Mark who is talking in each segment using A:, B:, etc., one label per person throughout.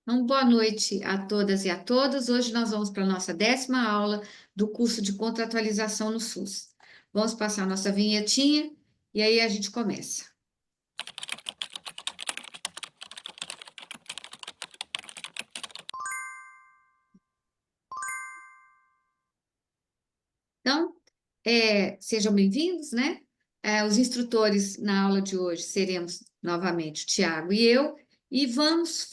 A: Então, boa noite a todas e a todos. Hoje nós vamos para a nossa 10ª aula do curso de contratualização no SUS. Vamos passar a nossa vinhetinha e aí a gente começa. Então, sejam bem-vindos, né? Os instrutores na aula de hoje seremos novamente o Tiago e eu, e vamos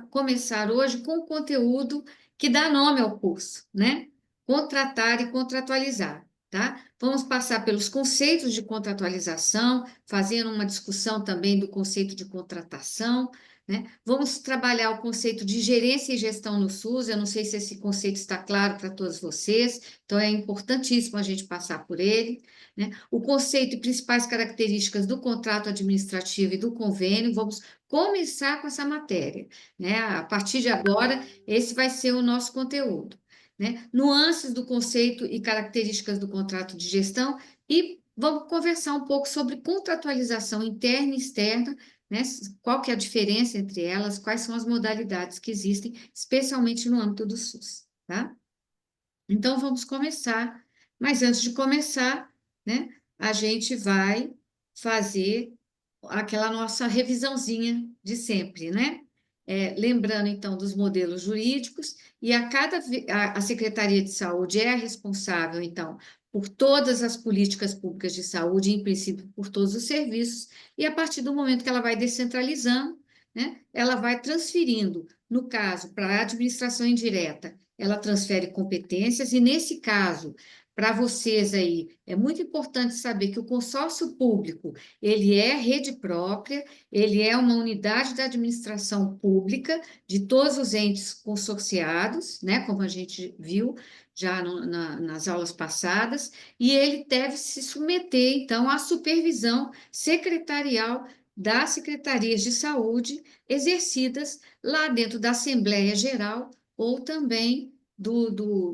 A: começar hoje com o conteúdo que dá nome ao curso, né? Contratar e contratualizar, tá? Vamos passar pelos conceitos de contratualização, fazendo uma discussão também do conceito de contratação, né? Vamos trabalhar o conceito de gerência e gestão no SUS. Eu não sei se esse conceito está claro para todos vocês, então é importantíssimo a gente passar por ele, né? O conceito e principais características do contrato administrativo e do convênio. Vamos começar com essa matéria, né? A partir de agora, esse vai ser o nosso conteúdo, né? Nuances do conceito e características do contrato de gestão, e vamos conversar um pouco sobre contratualização interna e externa, né? Qual que é a diferença entre elas, quais são as modalidades que existem, especialmente no âmbito do SUS, tá? Então, vamos começar, mas antes de começar, né, a gente vai fazer aquela nossa revisãozinha de sempre, né? Lembrando, então, dos modelos jurídicos, e a Secretaria de Saúde é a responsável, então, por todas as políticas públicas de saúde, em princípio, por todos os serviços, e a partir do momento que ela vai descentralizando, né, ela vai transferindo, no caso, para a administração indireta, ela transfere competências, e nesse caso, para vocês aí, é muito importante saber que o consórcio público, ele é rede própria, ele é uma unidade da administração pública de todos os entes consorciados, né, como a gente viu já nas aulas passadas, e ele deve se submeter, então, à supervisão secretarial das secretarias de saúde exercidas lá dentro da Assembleia Geral, ou também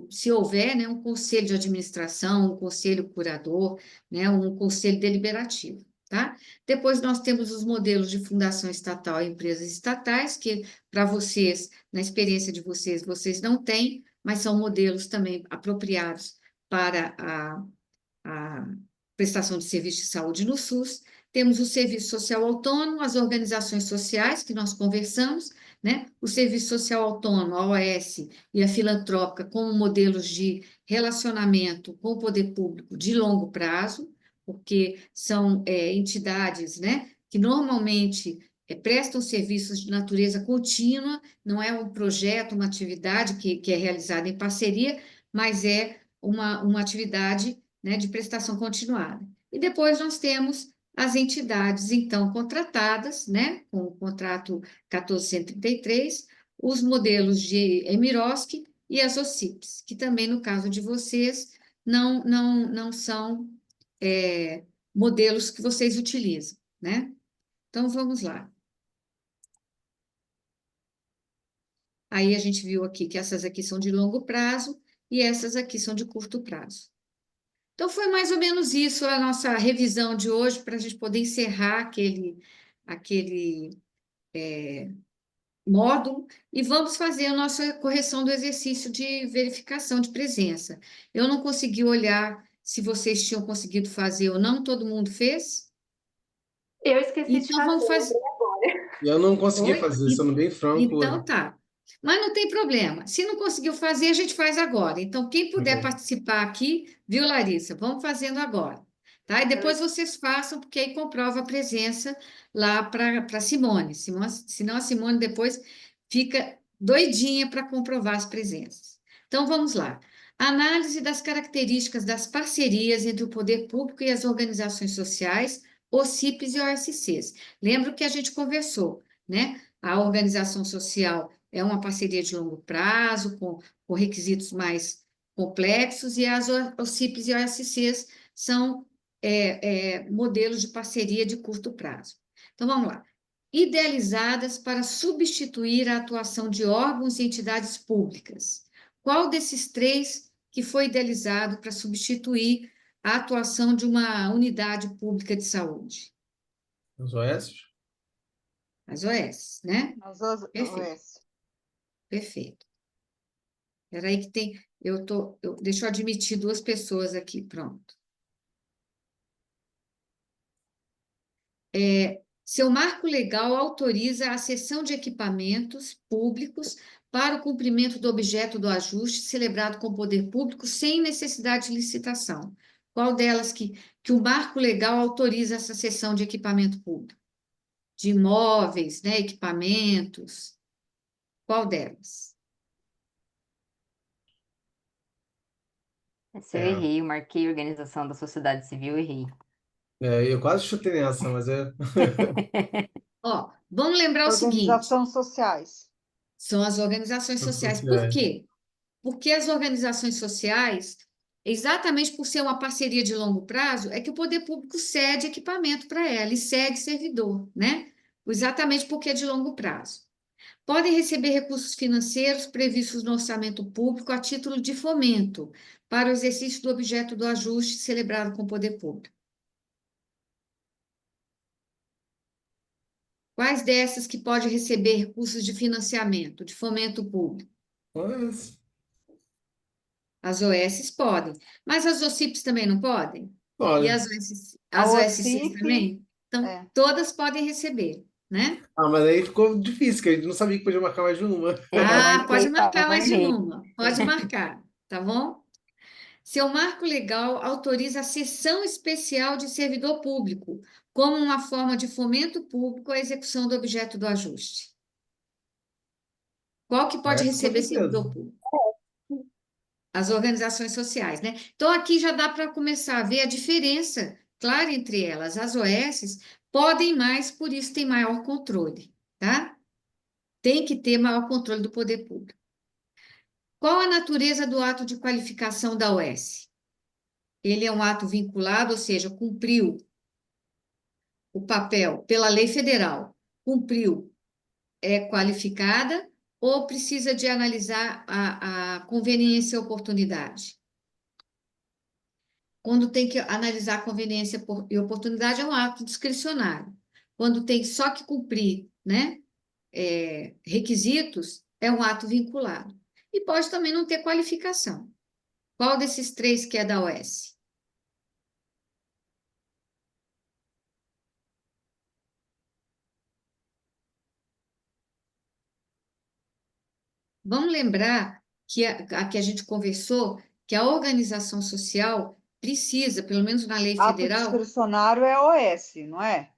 A: se houver, né, um conselho de administração, um conselho curador, né, um conselho deliberativo, tá? Depois nós temos os modelos de fundação estatal e empresas estatais, que para vocês, na experiência de vocês, vocês não têm, mas são modelos também apropriados para a prestação de serviço de saúde no SUS. Temos o serviço social autônomo, as organizações sociais, que nós conversamos, né? O serviço social autônomo, a OS, e a filantrópica, como modelos de relacionamento com o poder público de longo prazo, porque são entidades, né, que normalmente prestam serviços de natureza contínua, não é um projeto, uma atividade que é realizada em parceria, mas é uma atividade, né, de prestação continuada. E depois nós temos as entidades, então, contratadas, né, com o contrato 1433, os modelos de Emiroski e as OCIPs, que também, no caso de vocês, não são modelos que vocês utilizam, né? Então, vamos lá. Aí a gente viu aqui que essas aqui são de longo prazo e essas aqui são de curto prazo. Então, foi mais ou menos isso a nossa revisão de hoje, para a gente poder encerrar aquele módulo, e vamos fazer a nossa correção do exercício de verificação de presença. Eu não consegui olhar se vocês tinham conseguido fazer ou não, todo mundo fez?
B: Eu esqueci de
A: Então,
B: fazer,
A: vamos fazer.
B: lembrei agora.
C: Eu não consegui
A: Oi?
C: fazer, sendo bem franco.
A: Então, tá. Mas não tem problema. Se não conseguiu fazer, a gente faz agora. Então, quem puder
C: Ok.
A: participar aqui, viu, Larissa? Vamos fazendo agora. Tá? E depois vocês façam, porque aí comprova a presença lá para Simone. Senão a Simone depois fica doidinha para comprovar as presenças. Então, vamos lá. Análise das características das parcerias entre o poder público e as organizações sociais, OCIPs e OSCs. Lembra que a gente conversou, né? A organização social é uma parceria de longo prazo, com requisitos mais complexos, e as OCIPs e OSCs são modelos de parceria de curto prazo. Então, vamos lá. Idealizadas para substituir a atuação de órgãos e entidades públicas. Qual desses três que foi idealizado para substituir a atuação de uma unidade pública de saúde?
C: Os OS?
A: As OS, né?
B: As
A: Perfeito.
B: OS.
A: Perfeito. Espera aí que tem... deixa eu admitir duas pessoas aqui, pronto. Seu marco legal autoriza a cessão de equipamentos públicos para o cumprimento do objeto do ajuste celebrado com o poder público sem necessidade de licitação. Qual delas que o marco legal autoriza essa cessão de equipamento público? De imóveis, né, equipamentos. Qual delas?
C: Se eu errei, eu marquei organização da sociedade civil, errei.
D: Eu quase chutei nessa, mas
A: Ó, vamos lembrar o seguinte:
B: Organizações sociais.
A: são as organizações
D: São
A: sociais. Por
D: sociais.
A: quê? Porque as organizações sociais, exatamente por ser uma parceria de longo prazo, é que o poder público cede equipamento para ela e cede servidor, né? Exatamente porque é de longo prazo. Podem receber recursos financeiros previstos no orçamento público a título de fomento para o exercício do objeto do ajuste celebrado com o poder público. Quais dessas que podem receber recursos de financiamento, de fomento público?
D: Mas,
A: As OS podem, mas as OCIPs também não podem? E
D: olha.
B: A
A: as OSCs
B: OCIP,
A: também? Então,
B: é.
A: todas podem receber, né?
D: Mas aí ficou difícil, que a gente não sabia que podia marcar mais de uma.
C: Eu
A: Ah, pode
C: marquei,
A: marcar mais de
C: errei.
A: uma, pode marcar, tá bom? Seu marco legal autoriza a cessão especial de servidor público, como uma forma de fomento público à execução do objeto do ajuste. Qual que pode
D: Essa com
A: receber
D: certeza.
A: servidor público? As organizações sociais, né? Então, aqui já dá para começar a ver a diferença clara entre elas. As OS podem mais, por isso tem maior controle, tá? Tem que ter maior controle do poder público. Qual a natureza do ato de qualificação da OS? Ele é um ato vinculado, ou seja, cumpriu o papel pela lei federal, cumpriu, é qualificada ou precisa de analisar a conveniência e oportunidade? Quando tem que analisar a conveniência e oportunidade, é um ato discricionário. Quando tem só que cumprir, né, requisitos, é um ato vinculado. E pode também não ter qualificação. Qual desses três que é da OS? Vamos lembrar que a gente conversou que a organização social precisa, pelo menos na lei
B: Ato
A: federal,
B: discricionário é OS, não é?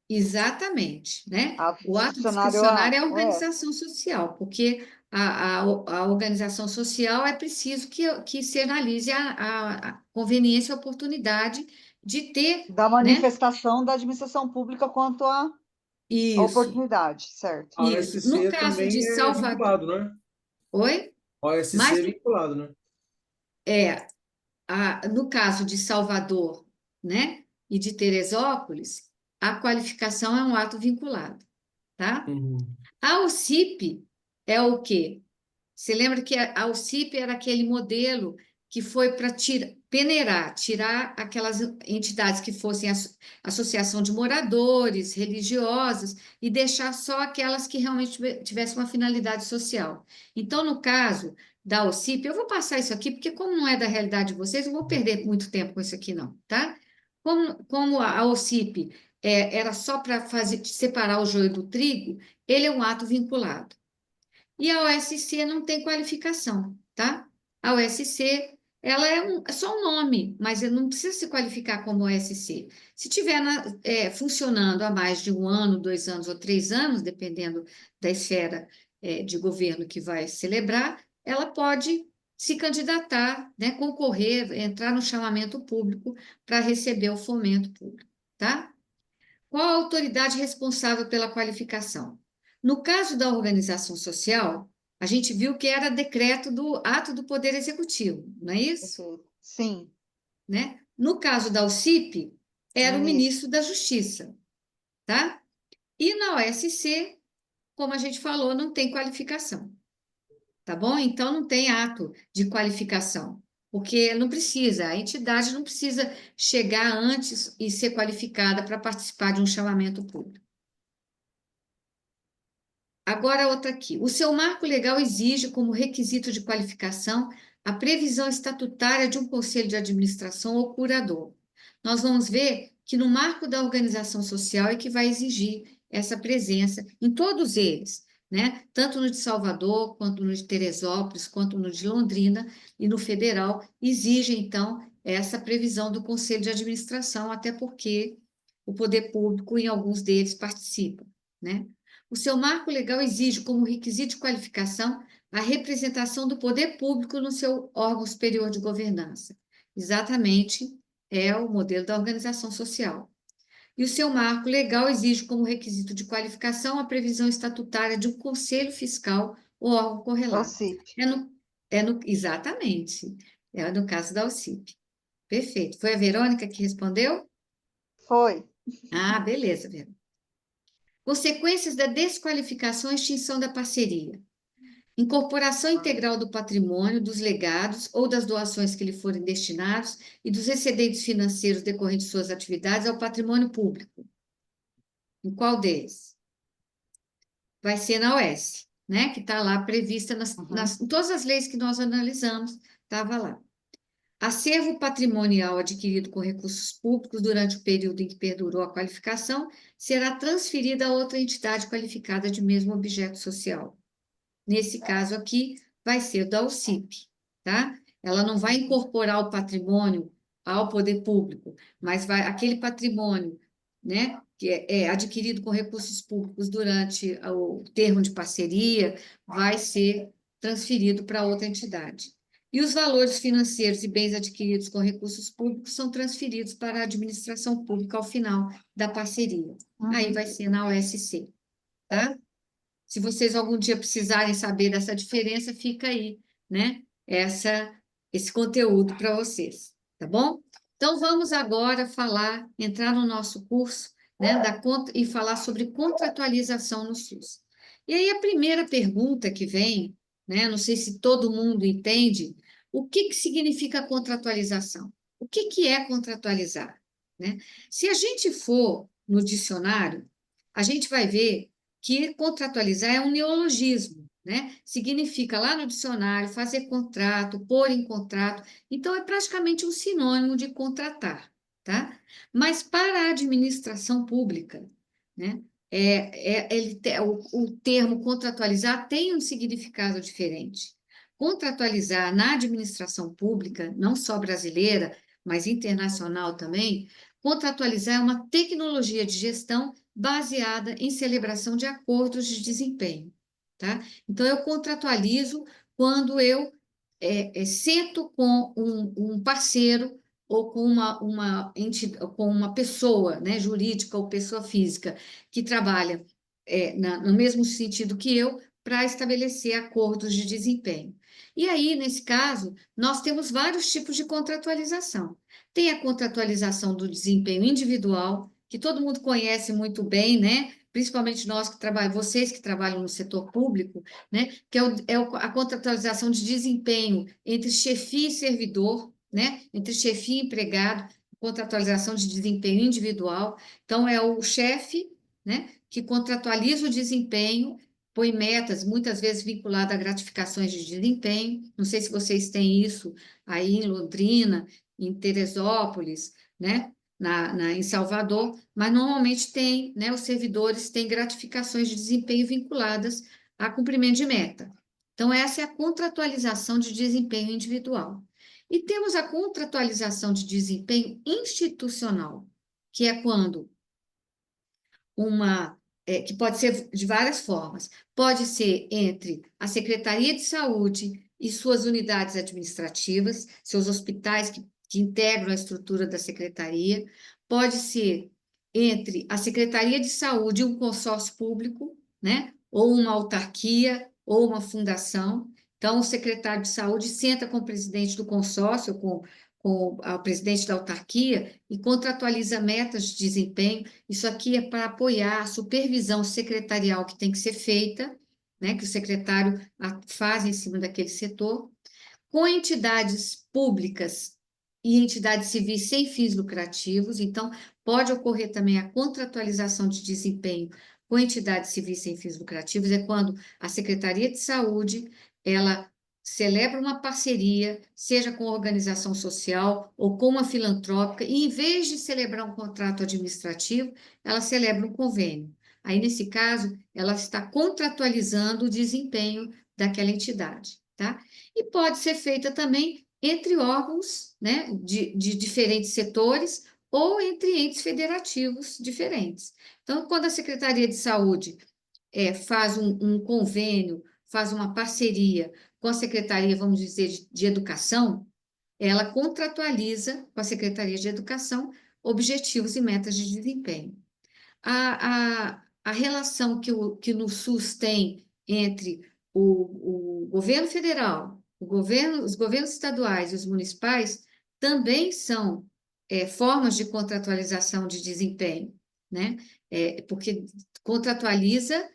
A: exatamente, né?
B: Ato
A: O ato
B: discricionário
A: discricionário é a
B: OS.
A: organização social, porque a organização social é preciso que se analise a conveniência e a oportunidade de ter,
B: Da
A: né?
B: manifestação da administração pública quanto à
A: Isso,
B: oportunidade, certo?
D: A
A: isso. No
D: OSC
A: caso de
D: também é
A: Salvador,
D: vinculado, né?
A: oi?
D: A OSC
A: Mas
D: é vinculado, né?
A: é, no caso de Salvador, né, e de Teresópolis, a qualificação é um ato vinculado, tá?
D: Uhum.
A: A OCIP é o quê? Você lembra que a OCIP era aquele modelo que foi para peneirar, tirar aquelas entidades que fossem associação de moradores, religiosas, e deixar só aquelas que realmente tivessem uma finalidade social. Então, no caso da OCIP, eu vou passar isso aqui, porque como não é da realidade de vocês, eu vou perder muito tempo com isso aqui, não, tá? Como a OCIP era só para separar o joio do trigo, ele é um ato vinculado. E a OSC não tem qualificação, tá? A OSC, ela é só um nome, mas ele não precisa se qualificar como OSC. Se estiver funcionando há mais de 1 ano, 2 anos ou 3 anos, dependendo da esfera, de governo que vai celebrar, ela pode se candidatar, né, concorrer, entrar no chamamento público para receber o fomento público, tá? Qual a autoridade responsável pela qualificação? No caso da organização social, a gente viu que era decreto do ato do Poder Executivo, não é isso?
B: Perfeito. Sim,
A: Né? No caso da OCIP, era o
B: ministro.
A: ministro da Justiça, tá? E na OSC, como a gente falou, não tem qualificação, tá bom? Então não tem ato de qualificação, porque não precisa, a entidade não precisa chegar antes e ser qualificada para participar de um chamamento público. Agora outra aqui. O seu marco legal exige como requisito de qualificação a previsão estatutária de um conselho de administração ou curador. Nós vamos ver que no marco da organização social é que vai exigir essa presença em todos eles, né? Tanto no de Salvador, quanto no de Teresópolis, quanto no de Londrina e no federal, exige, então, essa previsão do conselho de administração, até porque o poder público, em alguns deles, participa, né? O seu marco legal exige como requisito de qualificação a representação do poder público no seu órgão superior de governança. Exatamente é o modelo da organização social. E o seu marco legal exige como requisito de qualificação a previsão estatutária de um conselho fiscal ou órgão
B: É o
A: correlato.
B: CIP.
A: Exatamente, é no caso da OCIP. Perfeito. Foi a Verônica que respondeu?
B: Foi.
A: Ah, beleza, Verônica. Consequências da desqualificação e extinção da parceria. Incorporação integral do patrimônio, dos legados ou das doações que lhe forem destinados e dos excedentes financeiros decorrentes de suas atividades ao patrimônio público. Em qual deles? Vai ser na OS, né? Que está lá prevista em todas as leis que nós analisamos, estava lá. Acervo patrimonial adquirido com recursos públicos durante o período em que perdurou a qualificação será transferido a outra entidade qualificada de mesmo objeto social. Nesse caso aqui, vai ser da OCIP, tá? Ela não vai incorporar o patrimônio ao poder público, mas aquele patrimônio, né, que é adquirido com recursos públicos durante o termo de parceria, vai ser transferido para outra entidade. E os valores financeiros e bens adquiridos com recursos públicos são transferidos para a administração pública ao final da parceria. Aí vai ser na OSC, tá? Se vocês algum dia precisarem saber dessa diferença, fica aí, né? Esse conteúdo para vocês, tá bom? Então, vamos agora entrar no nosso curso, né, e falar sobre contratualização no SUS. E aí, a primeira pergunta que vem, né, não sei se todo mundo entende, o que significa contratualização? O que é contratualizar, né? Se a gente for no dicionário, a gente vai ver que contratualizar é um neologismo, né? Significa lá no dicionário fazer contrato, pôr em contrato, então é praticamente um sinônimo de contratar, tá? Mas para a administração pública, né? O termo contratualizar tem um significado diferente. Contratualizar na administração pública, não só brasileira, mas internacional também, contratualizar é uma tecnologia de gestão baseada em celebração de acordos de desempenho, tá? Então, eu contratualizo quando eu sento com um parceiro ou com com uma pessoa, né, jurídica ou pessoa física que trabalha no mesmo sentido que eu para estabelecer acordos de desempenho. E aí, nesse caso, nós temos vários tipos de contratualização. Tem a contratualização do desempenho individual, que todo mundo conhece muito bem, né? Principalmente vocês que trabalham no setor público, né? Que a contratualização de desempenho entre chefia e servidor, né? Entre chefia e empregado, contratualização de desempenho individual. Então, é o chefe, né, que contratualiza o desempenho, põe metas, muitas vezes vinculadas a gratificações de desempenho. Não sei se vocês têm isso aí em Londrina, em Teresópolis, né? Em Salvador, mas normalmente tem, né, os servidores têm gratificações de desempenho vinculadas a cumprimento de meta. Então, essa é a contratualização de desempenho individual. E temos a contratualização de desempenho institucional, que é quando que pode ser de várias formas. Pode ser entre a Secretaria de Saúde e suas unidades administrativas, seus hospitais que integram a estrutura da secretaria, pode ser entre a Secretaria de Saúde e um consórcio público, né? Ou uma autarquia, ou uma fundação. Então, o secretário de Saúde senta com o presidente do consórcio, com o presidente da autarquia, e contratualiza metas de desempenho. Isso aqui é para apoiar a supervisão secretarial que tem que ser feita, né? Que o secretário faz em cima daquele setor, com entidades públicas e entidades civis sem fins lucrativos. Então, pode ocorrer também a contratualização de desempenho com entidades civis sem fins lucrativos é quando a Secretaria de Saúde, ela celebra uma parceria, seja com organização social ou com uma filantrópica, e em vez de celebrar um contrato administrativo, ela celebra um convênio. Aí, nesse caso, ela está contratualizando o desempenho daquela entidade, tá? E pode ser feita também entre órgãos, né, de diferentes setores ou entre entes federativos diferentes. Então, quando a Secretaria de Saúde faz um convênio, faz uma parceria com a Secretaria, vamos dizer, de Educação, ela contratualiza com a Secretaria de Educação objetivos e metas de desempenho. A relação que no SUS tem entre o governo federal, os governos estaduais e os municipais também são formas de contratualização de desempenho, né? Porque contratualiza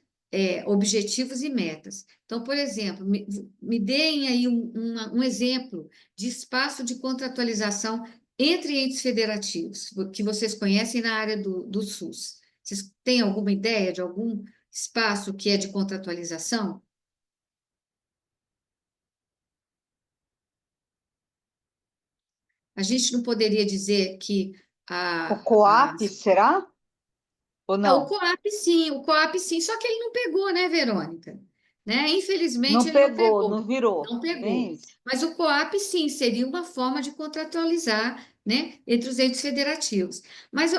A: objetivos e metas. Então, por exemplo, me deem aí um exemplo de espaço de contratualização entre entes federativos, que vocês conhecem na área do SUS. Vocês têm alguma ideia de algum espaço que é de contratualização? A gente não poderia dizer que
B: O
A: a,
B: COAP, será? Ou
A: o
B: não?
A: COAP sim, só que ele não pegou, né, Verônica? Né? Infelizmente,
B: Não
A: ele não
B: pegou,
A: pegou.
B: não virou.
A: Não
B: Bem
A: pegou.
B: isso.
A: Mas o COAP, sim, seria uma forma de contratualizar, né, entre os entes federativos. Mas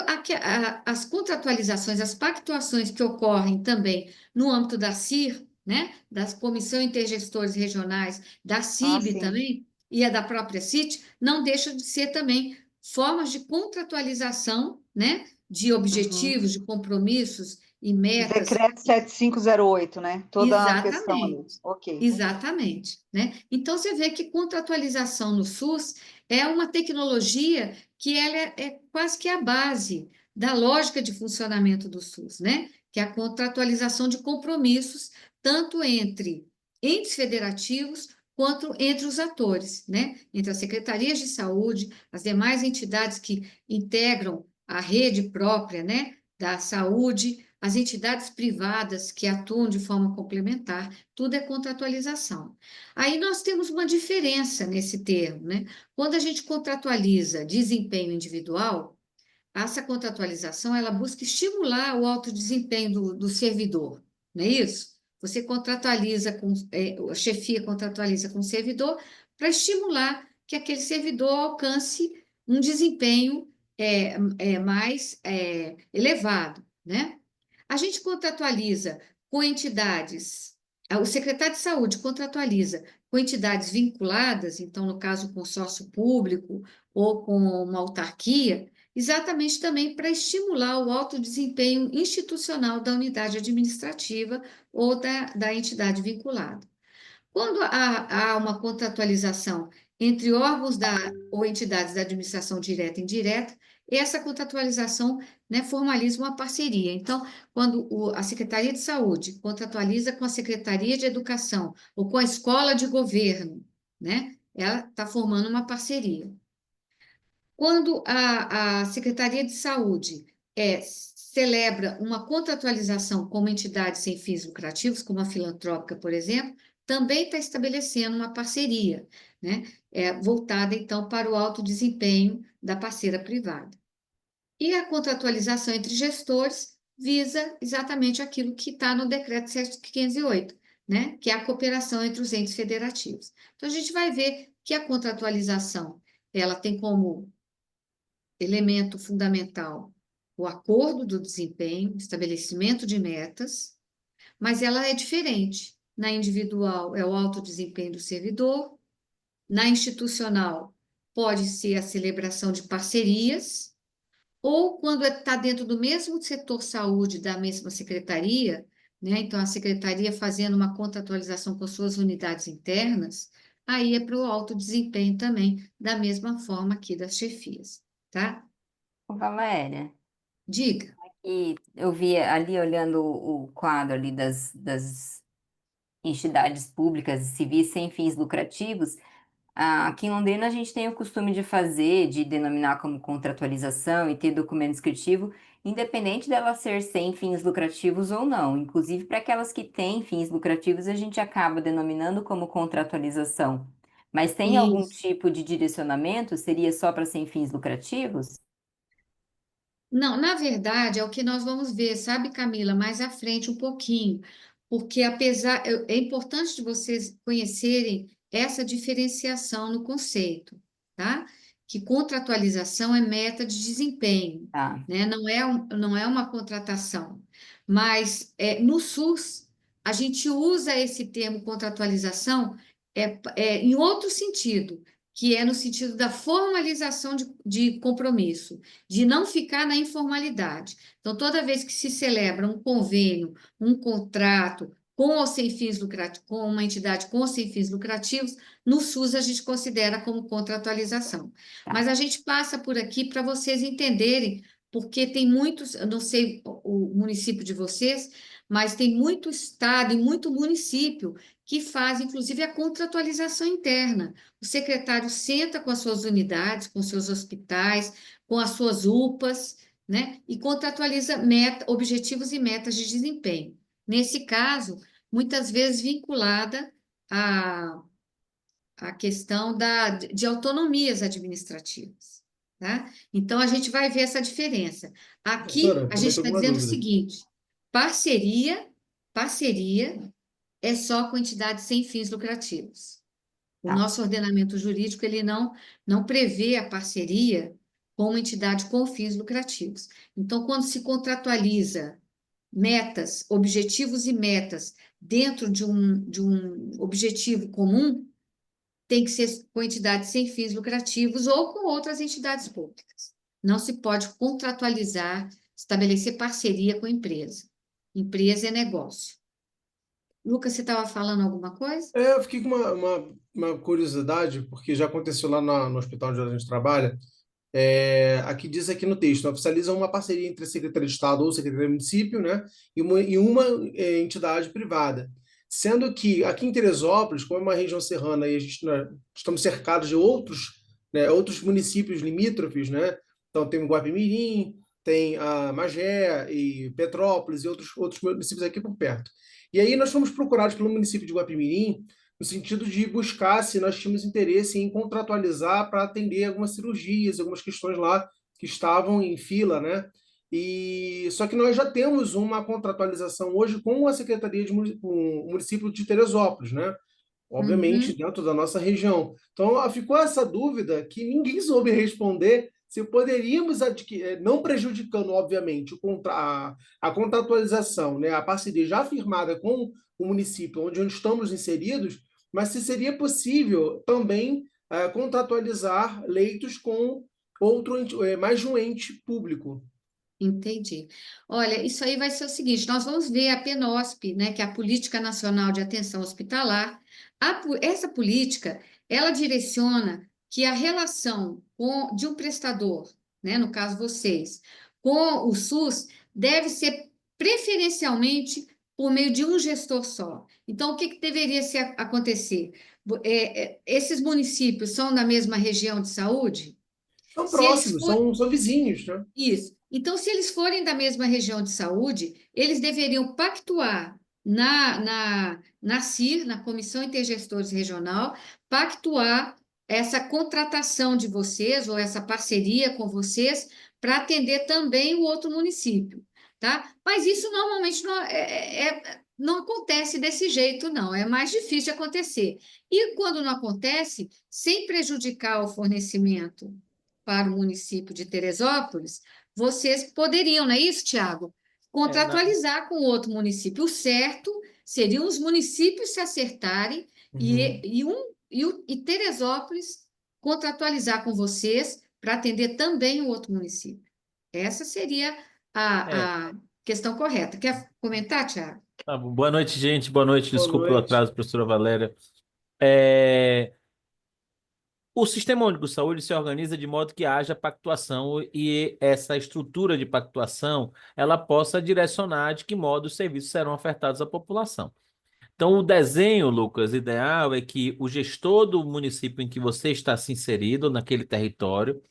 A: as contratualizações, as pactuações que ocorrem também no âmbito da CIR, né, da Comissão Intergestores Regionais, da
B: Ah,
A: CIB
B: sim.
A: também, e a da própria CIT, não deixam de ser também formas de contratualização, né, de
B: Uhum.
A: objetivos, de compromissos e metas.
B: Decreto 7508, né? Toda a questão ali.
A: Exatamente,
B: Ok.
A: exatamente, né? Então você vê que contratualização no SUS é uma tecnologia que ela é quase que a base da lógica de funcionamento do SUS, né? Que é a contratualização de compromissos, tanto entre entes federativos quanto entre os atores, né? Entre as secretarias de saúde, as demais entidades que integram a rede própria, né? Da saúde, as entidades privadas que atuam de forma complementar, tudo é contratualização. Aí nós temos uma diferença nesse termo, né? Quando a gente contratualiza desempenho individual, essa contratualização ela busca estimular o alto desempenho do servidor, não é isso? Você contratualiza a chefia contratualiza com o servidor para estimular que aquele servidor alcance um desempenho mais elevado, né? A gente contratualiza com entidades, o secretário de saúde contratualiza com entidades vinculadas, então, no caso, consórcio público ou com uma autarquia, exatamente também para estimular o alto desempenho institucional da unidade administrativa ou da entidade vinculada. Quando há uma contratualização entre órgãos ou entidades da administração direta e indireta, essa contratualização, né, formaliza uma parceria. Então, quando a Secretaria de Saúde contratualiza com a Secretaria de Educação ou com a Escola de Governo, né, ela está formando uma parceria. Quando a Secretaria de Saúde celebra uma contratualização com uma entidade sem fins lucrativos, como a filantrópica, por exemplo, também está estabelecendo uma parceria, né, voltada, então, para o alto desempenho da parceira privada. E a contratualização entre gestores visa exatamente aquilo que está no Decreto 7.508, né, que é a cooperação entre os entes federativos. Então, a gente vai ver que a contratualização ela tem como elemento fundamental o acordo do desempenho, estabelecimento de metas, mas ela é diferente. Na individual é o alto desempenho do servidor, na institucional pode ser a celebração de parcerias, ou quando está dentro do mesmo setor saúde, da mesma secretaria, né? Então a secretaria fazendo uma contratualização com suas unidades internas, aí é para o alto desempenho também, da mesma forma aqui das chefias, tá?
C: Ô, Valéria,
A: Diga.
C: e eu vi ali olhando o quadro ali das entidades públicas e civis sem fins lucrativos, Aqui em Londrina a gente tem o costume de fazer, de denominar como contratualização e ter documento descritivo, independente dela ser sem fins lucrativos ou não. Inclusive, para aquelas que têm fins lucrativos, a gente acaba denominando como contratualização. Mas tem algum
A: Isso.
C: tipo de direcionamento? Seria só para sem fins lucrativos?
A: Não, na verdade, é o que nós vamos ver, sabe, Camila, mais à frente um pouquinho, porque é importante de vocês conhecerem essa diferenciação no conceito, tá? Que contratualização é meta de desempenho,
C: Tá,
A: né? Não é uma contratação, mas no SUS a gente usa esse termo contratualização em outro sentido, que é no sentido da formalização de compromisso de não ficar na informalidade. Então, toda vez que se celebra um convênio, um contrato com ou sem fins lucrativos, com uma entidade com ou sem fins lucrativos, no SUS a gente considera como contratualização.
C: tá.
A: Mas a gente passa por aqui para vocês entenderem, porque tem muitos, eu não sei o município de vocês, mas tem muito estado e muito município que faz, inclusive, a contratualização interna. O secretário senta com as suas unidades, com seus hospitais, com as suas UPAs, né? E contratualiza objetivos e metas de desempenho. Nesse caso, muitas vezes vinculada à, à questão de autonomias administrativas, tá? Então, a gente vai ver essa diferença. Aqui,
D: Professora,
A: a
D: também
A: gente
D: estou
A: está
D: com uma
A: dizendo o
D: dúvida.
A: seguinte: parceria, parceria é só com entidades sem fins lucrativos. O
C: Tá.
A: nosso ordenamento jurídico ele não prevê a parceria com uma entidade com fins lucrativos. Então, quando se contratualiza metas, objetivos e metas dentro de um objetivo comum, tem que ser com entidades sem fins lucrativos ou com outras entidades públicas. Não se pode contratualizar, estabelecer parceria com empresa. Empresa é negócio. Lucas, você estava falando alguma coisa?
D: Eu fiquei com uma curiosidade, porque já aconteceu lá no hospital onde a gente trabalha. Aqui diz aqui no texto, oficializa uma parceria entre a Secretaria de Estado ou Secretaria de Município, né, e uma entidade privada. Sendo que aqui em Teresópolis, como é uma região serrana e a gente, né, estamos cercados de outros, né, outros municípios limítrofes, né? Então tem o Guapimirim, tem a Magé e Petrópolis e outros municípios aqui por perto. E aí nós fomos procurados pelo município de Guapimirim no sentido de buscar se nós tínhamos interesse em contratualizar para atender algumas cirurgias, algumas questões lá que estavam em fila, né? E só que nós já temos uma contratualização hoje com a Secretaria com o município de Teresópolis, né? Obviamente
A: Uhum,
D: dentro da nossa região. Então ficou essa dúvida que ninguém soube responder se poderíamos adquirir, não prejudicando, obviamente, a contratualização, né, a parceria já firmada com o município onde estamos inseridos, mas se seria possível também contratualizar leitos com mais de um ente público.
A: entendi. Olha, isso aí vai ser o seguinte: nós vamos ver a PNOSP, né, que é a Política Nacional de Atenção Hospitalar. Essa política, ela direciona que a relação de um prestador, né, no caso vocês, com o SUS, deve ser preferencialmente por meio de um gestor só. Então, o que deveria acontecer? Esses municípios são da mesma região de saúde?
D: São
A: Se eles
D: próximos,
A: forem
D: são vizinhos, né?
A: isso. Então, se eles forem da mesma região de saúde, eles deveriam pactuar na CIR, na Comissão Intergestores Regional, pactuar essa contratação de vocês ou essa parceria com vocês para atender também o outro município, tá? Mas isso normalmente não acontece desse jeito, não. É mais difícil de acontecer. E quando não acontece, sem prejudicar o fornecimento para o município de Teresópolis, vocês poderiam, não é isso, Tiago?
E: É, na,
A: Contratualizar com outro município. O certo seriam os municípios se acertarem
D: Uhum.
A: e Teresópolis contratualizar com vocês para atender também o outro município. Essa seria
E: é,
A: a questão correta. Quer comentar, Tiago?
E: tá bom. Boa noite, gente. Boa noite.
D: Boa
E: Desculpa o
D: noite.
E: atraso, professora Valéria. É, o Sistema Único de Saúde se organiza de modo que haja pactuação e essa estrutura de pactuação ela possa direcionar de que modo os serviços serão ofertados à população. Então, o desenho, Lucas, ideal é que o gestor do município em que você está se inserido, naquele território,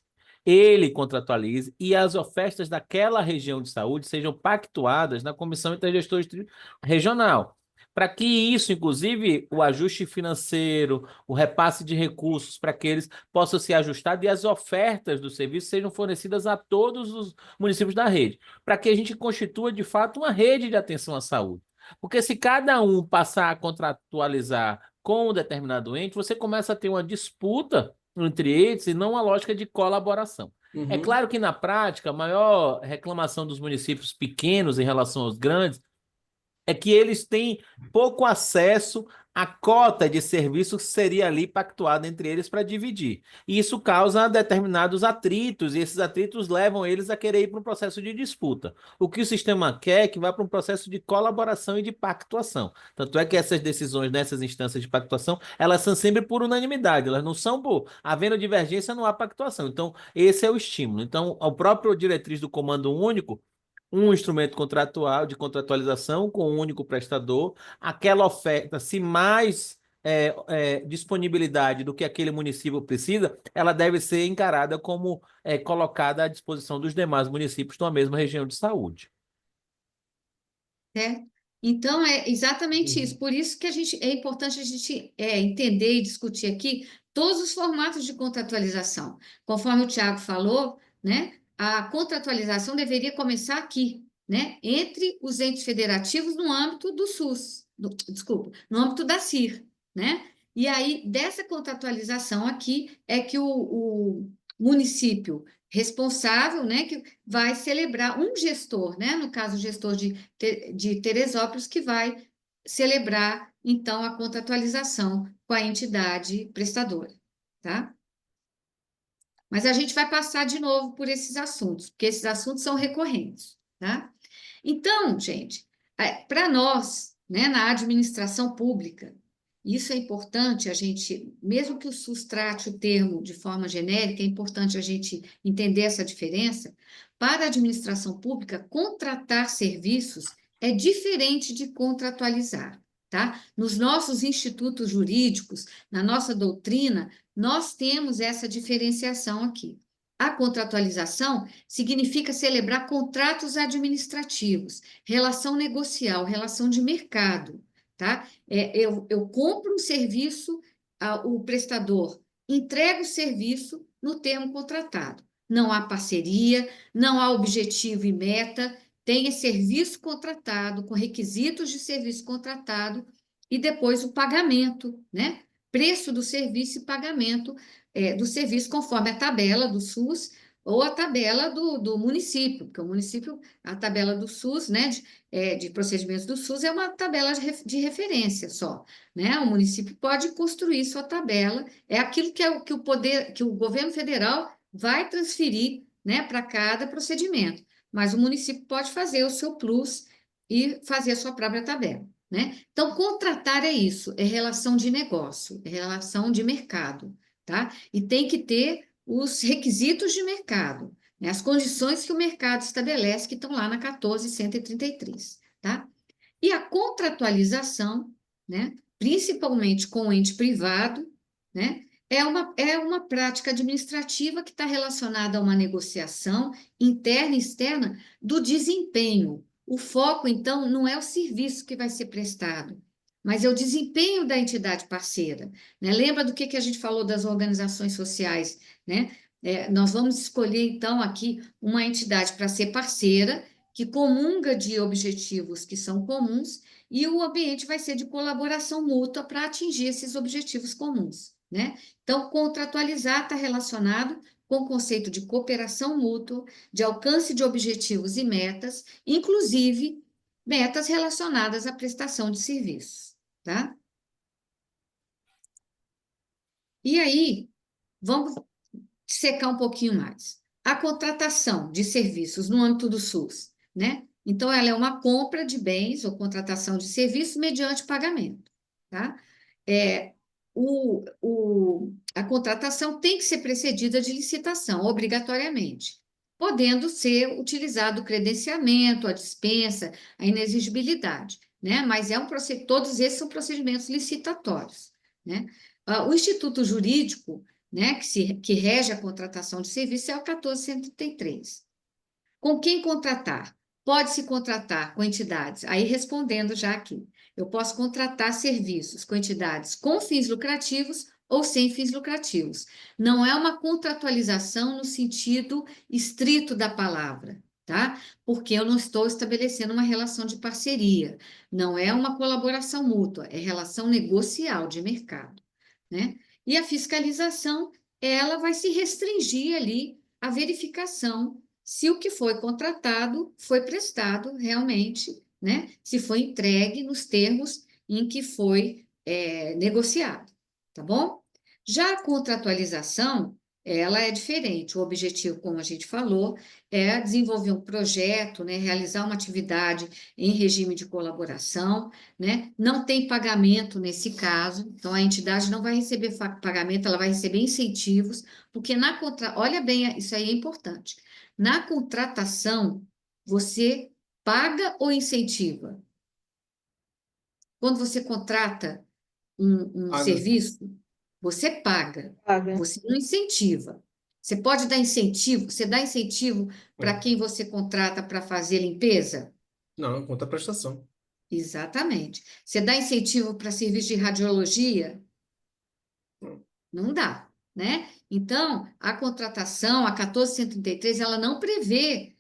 E: ele contratualize e as ofertas daquela região de saúde sejam pactuadas na Comissão Intergestor Regional. Para que isso, inclusive, o ajuste financeiro, o repasse de recursos, para que eles possam ser ajustados e as ofertas do serviço sejam fornecidas a todos os municípios da rede, para que a gente constitua, de fato, uma rede de atenção à saúde. Porque se cada um passar a contratualizar com um determinado ente, você começa a ter uma disputa entre eles e não uma lógica de colaboração. É
D: Uhum.
E: claro que, na prática, a maior reclamação dos municípios pequenos em relação aos grandes é que eles têm pouco acesso à cota de serviço que seria ali pactuada entre eles para dividir. E isso causa determinados atritos, e esses atritos levam eles a querer ir para um processo de disputa. O que o sistema quer é que vá para um processo de colaboração e de pactuação. Tanto é que essas decisões nessas instâncias de pactuação, elas são sempre por unanimidade, elas não são por havendo divergência, não há pactuação. Então, esse é o estímulo. Então, a própria diretriz do comando único, um instrumento contratual de contratualização com um único prestador, aquela oferta, se mais disponibilidade do que aquele município precisa, ela deve ser encarada como colocada à disposição dos demais municípios da mesma região de saúde.
A: Certo? Então, é exatamente isso.
D: Uhum.
A: Por isso que é importante a gente entender e discutir aqui todos os formatos de contratualização. Conforme o Tiago falou, né, a contratualização deveria começar aqui, né, entre os entes federativos no âmbito do SUS, desculpa, no âmbito da CIR, né? E aí, dessa contratualização aqui, é que o município responsável, né, que vai celebrar um gestor, né, no caso, o gestor de Teresópolis, que vai celebrar, então, a contratualização com a entidade prestadora, tá? Mas a gente vai passar de novo por esses assuntos, porque esses assuntos são recorrentes, tá? Então, gente, para nós, né, na administração pública, isso é importante a gente, mesmo que o SUS trate o termo de forma genérica, é importante a gente entender essa diferença. Para a administração pública, contratar serviços é diferente de contratualizar, tá? Nos nossos institutos jurídicos, na nossa doutrina, nós temos essa diferenciação aqui. A contratualização significa celebrar contratos administrativos, relação negocial, relação de mercado, tá? Eu compro um serviço, o prestador entrega o serviço no termo contratado. Não há parceria, não há objetivo e meta, tem serviço contratado, com requisitos de serviço contratado, e depois o pagamento, né? Preço do serviço e pagamento do serviço conforme a tabela do SUS ou a tabela do município, porque o município, a tabela do SUS, né, de procedimentos do SUS, é uma tabela de referência só, né? O município pode construir sua tabela, é aquilo que o poder, que o governo federal vai transferir, né, para cada procedimento, mas o município pode fazer o seu plus e fazer a sua própria tabela, né? Então, contratar é isso, é relação de negócio, é relação de mercado, tá? E tem que ter os requisitos de mercado, né? As condições que o mercado estabelece, que estão lá na 14.133, tá? E a contratualização, né, principalmente com o ente privado, né, é uma prática administrativa que está relacionada a uma negociação interna e externa do desempenho. O foco, então, não é o serviço que vai ser prestado, mas é o desempenho da entidade parceira, né? Lembra do que a gente falou das organizações sociais, né? Nós vamos escolher, então, aqui uma entidade para ser parceira, que comunga de objetivos que são comuns, e o ambiente vai ser de colaboração mútua para atingir esses objetivos comuns, né? Então, contratualizar está relacionado com o conceito de cooperação mútua, de alcance de objetivos e metas, inclusive metas relacionadas à prestação de serviços, tá? E aí, vamos secar um pouquinho mais. A contratação de serviços no âmbito do SUS, né? Então, ela é uma compra de bens ou contratação de serviços mediante pagamento, tá? A contratação tem que ser precedida de licitação, obrigatoriamente, podendo ser utilizado o credenciamento, a dispensa, a inexigibilidade. né? Mas todos esses são procedimentos licitatórios, né? O Instituto Jurídico, né, que rege a contratação de serviço é o 1433. Com quem contratar? Pode-se contratar com entidades, aí respondendo já aqui, eu posso contratar serviços com entidades com fins lucrativos ou sem fins lucrativos. Não é uma contratualização no sentido estrito da palavra, tá? Porque eu não estou estabelecendo uma relação de parceria, não é uma colaboração mútua, é relação negocial de mercado, né? E a fiscalização, ela vai se restringir ali à verificação se o que foi contratado foi prestado realmente, né? Se foi entregue nos termos em que foi negociado, tá bom? Já a contratualização, ela é diferente. O objetivo, como a gente falou, é desenvolver um projeto, né? Realizar uma atividade em regime de colaboração, né? Não tem pagamento nesse caso, então a entidade não vai receber pagamento, ela vai receber incentivos, porque olha bem, isso aí é importante. Na contratação, você paga ou incentiva? Quando você contrata um
D: Paga.
A: serviço, você paga,
B: Paga.
A: você não incentiva. Você pode dar incentivo, você dá incentivo para quem você contrata para fazer limpeza?
D: Não, conta a prestação.
A: Exatamente. Você dá incentivo para serviço de radiologia? Não dá, né? Então, a contratação, a 1433, ela não prevê,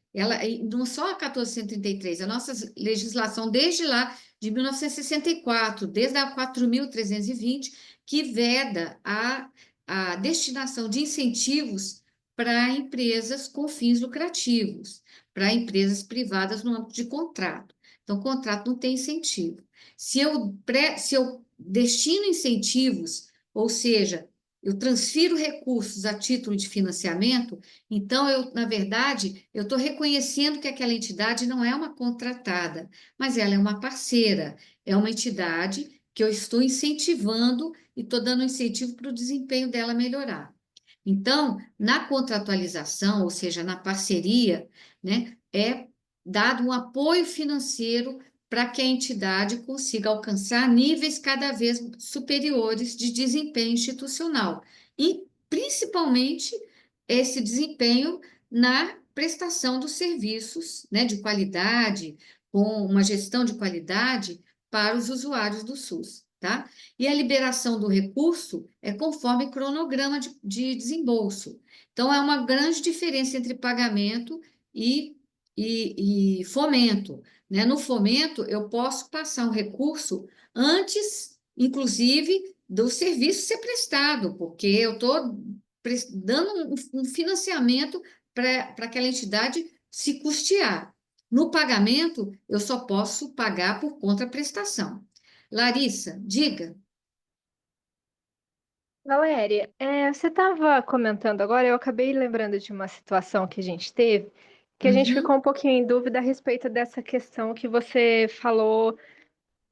A: não só a 1433, a nossa legislação desde lá de 1964, desde a 4.320, que veda a destinação de incentivos para empresas com fins lucrativos, para empresas privadas no âmbito de contrato. Então, o contrato não tem incentivo. Se eu destino incentivos, ou seja, eu transfiro recursos a título de financiamento, então na verdade, eu estou reconhecendo que aquela entidade não é uma contratada, mas ela é uma parceira, é uma entidade que eu estou incentivando e estou dando incentivo para o desempenho dela melhorar. Então, na contratualização, ou seja, na parceria, né, é dado um apoio financeiro para que a entidade consiga alcançar níveis cada vez superiores de desempenho institucional, e principalmente esse desempenho na prestação dos serviços, né, de qualidade, com uma gestão de qualidade para os usuários do SUS, tá? E a liberação do recurso é conforme cronograma de desembolso. Então, é uma grande diferença entre pagamento e fomento, né? No fomento, eu posso passar um recurso antes, inclusive, do serviço ser prestado, porque eu estou dando um financiamento para aquela entidade se custear. No pagamento, eu só posso pagar por contraprestação. Larissa, diga.
F: Valéria, você estava comentando agora, eu acabei lembrando de uma situação que a gente teve, que a gente ficou
A: Uhum,
F: um pouquinho em dúvida a respeito dessa questão que você falou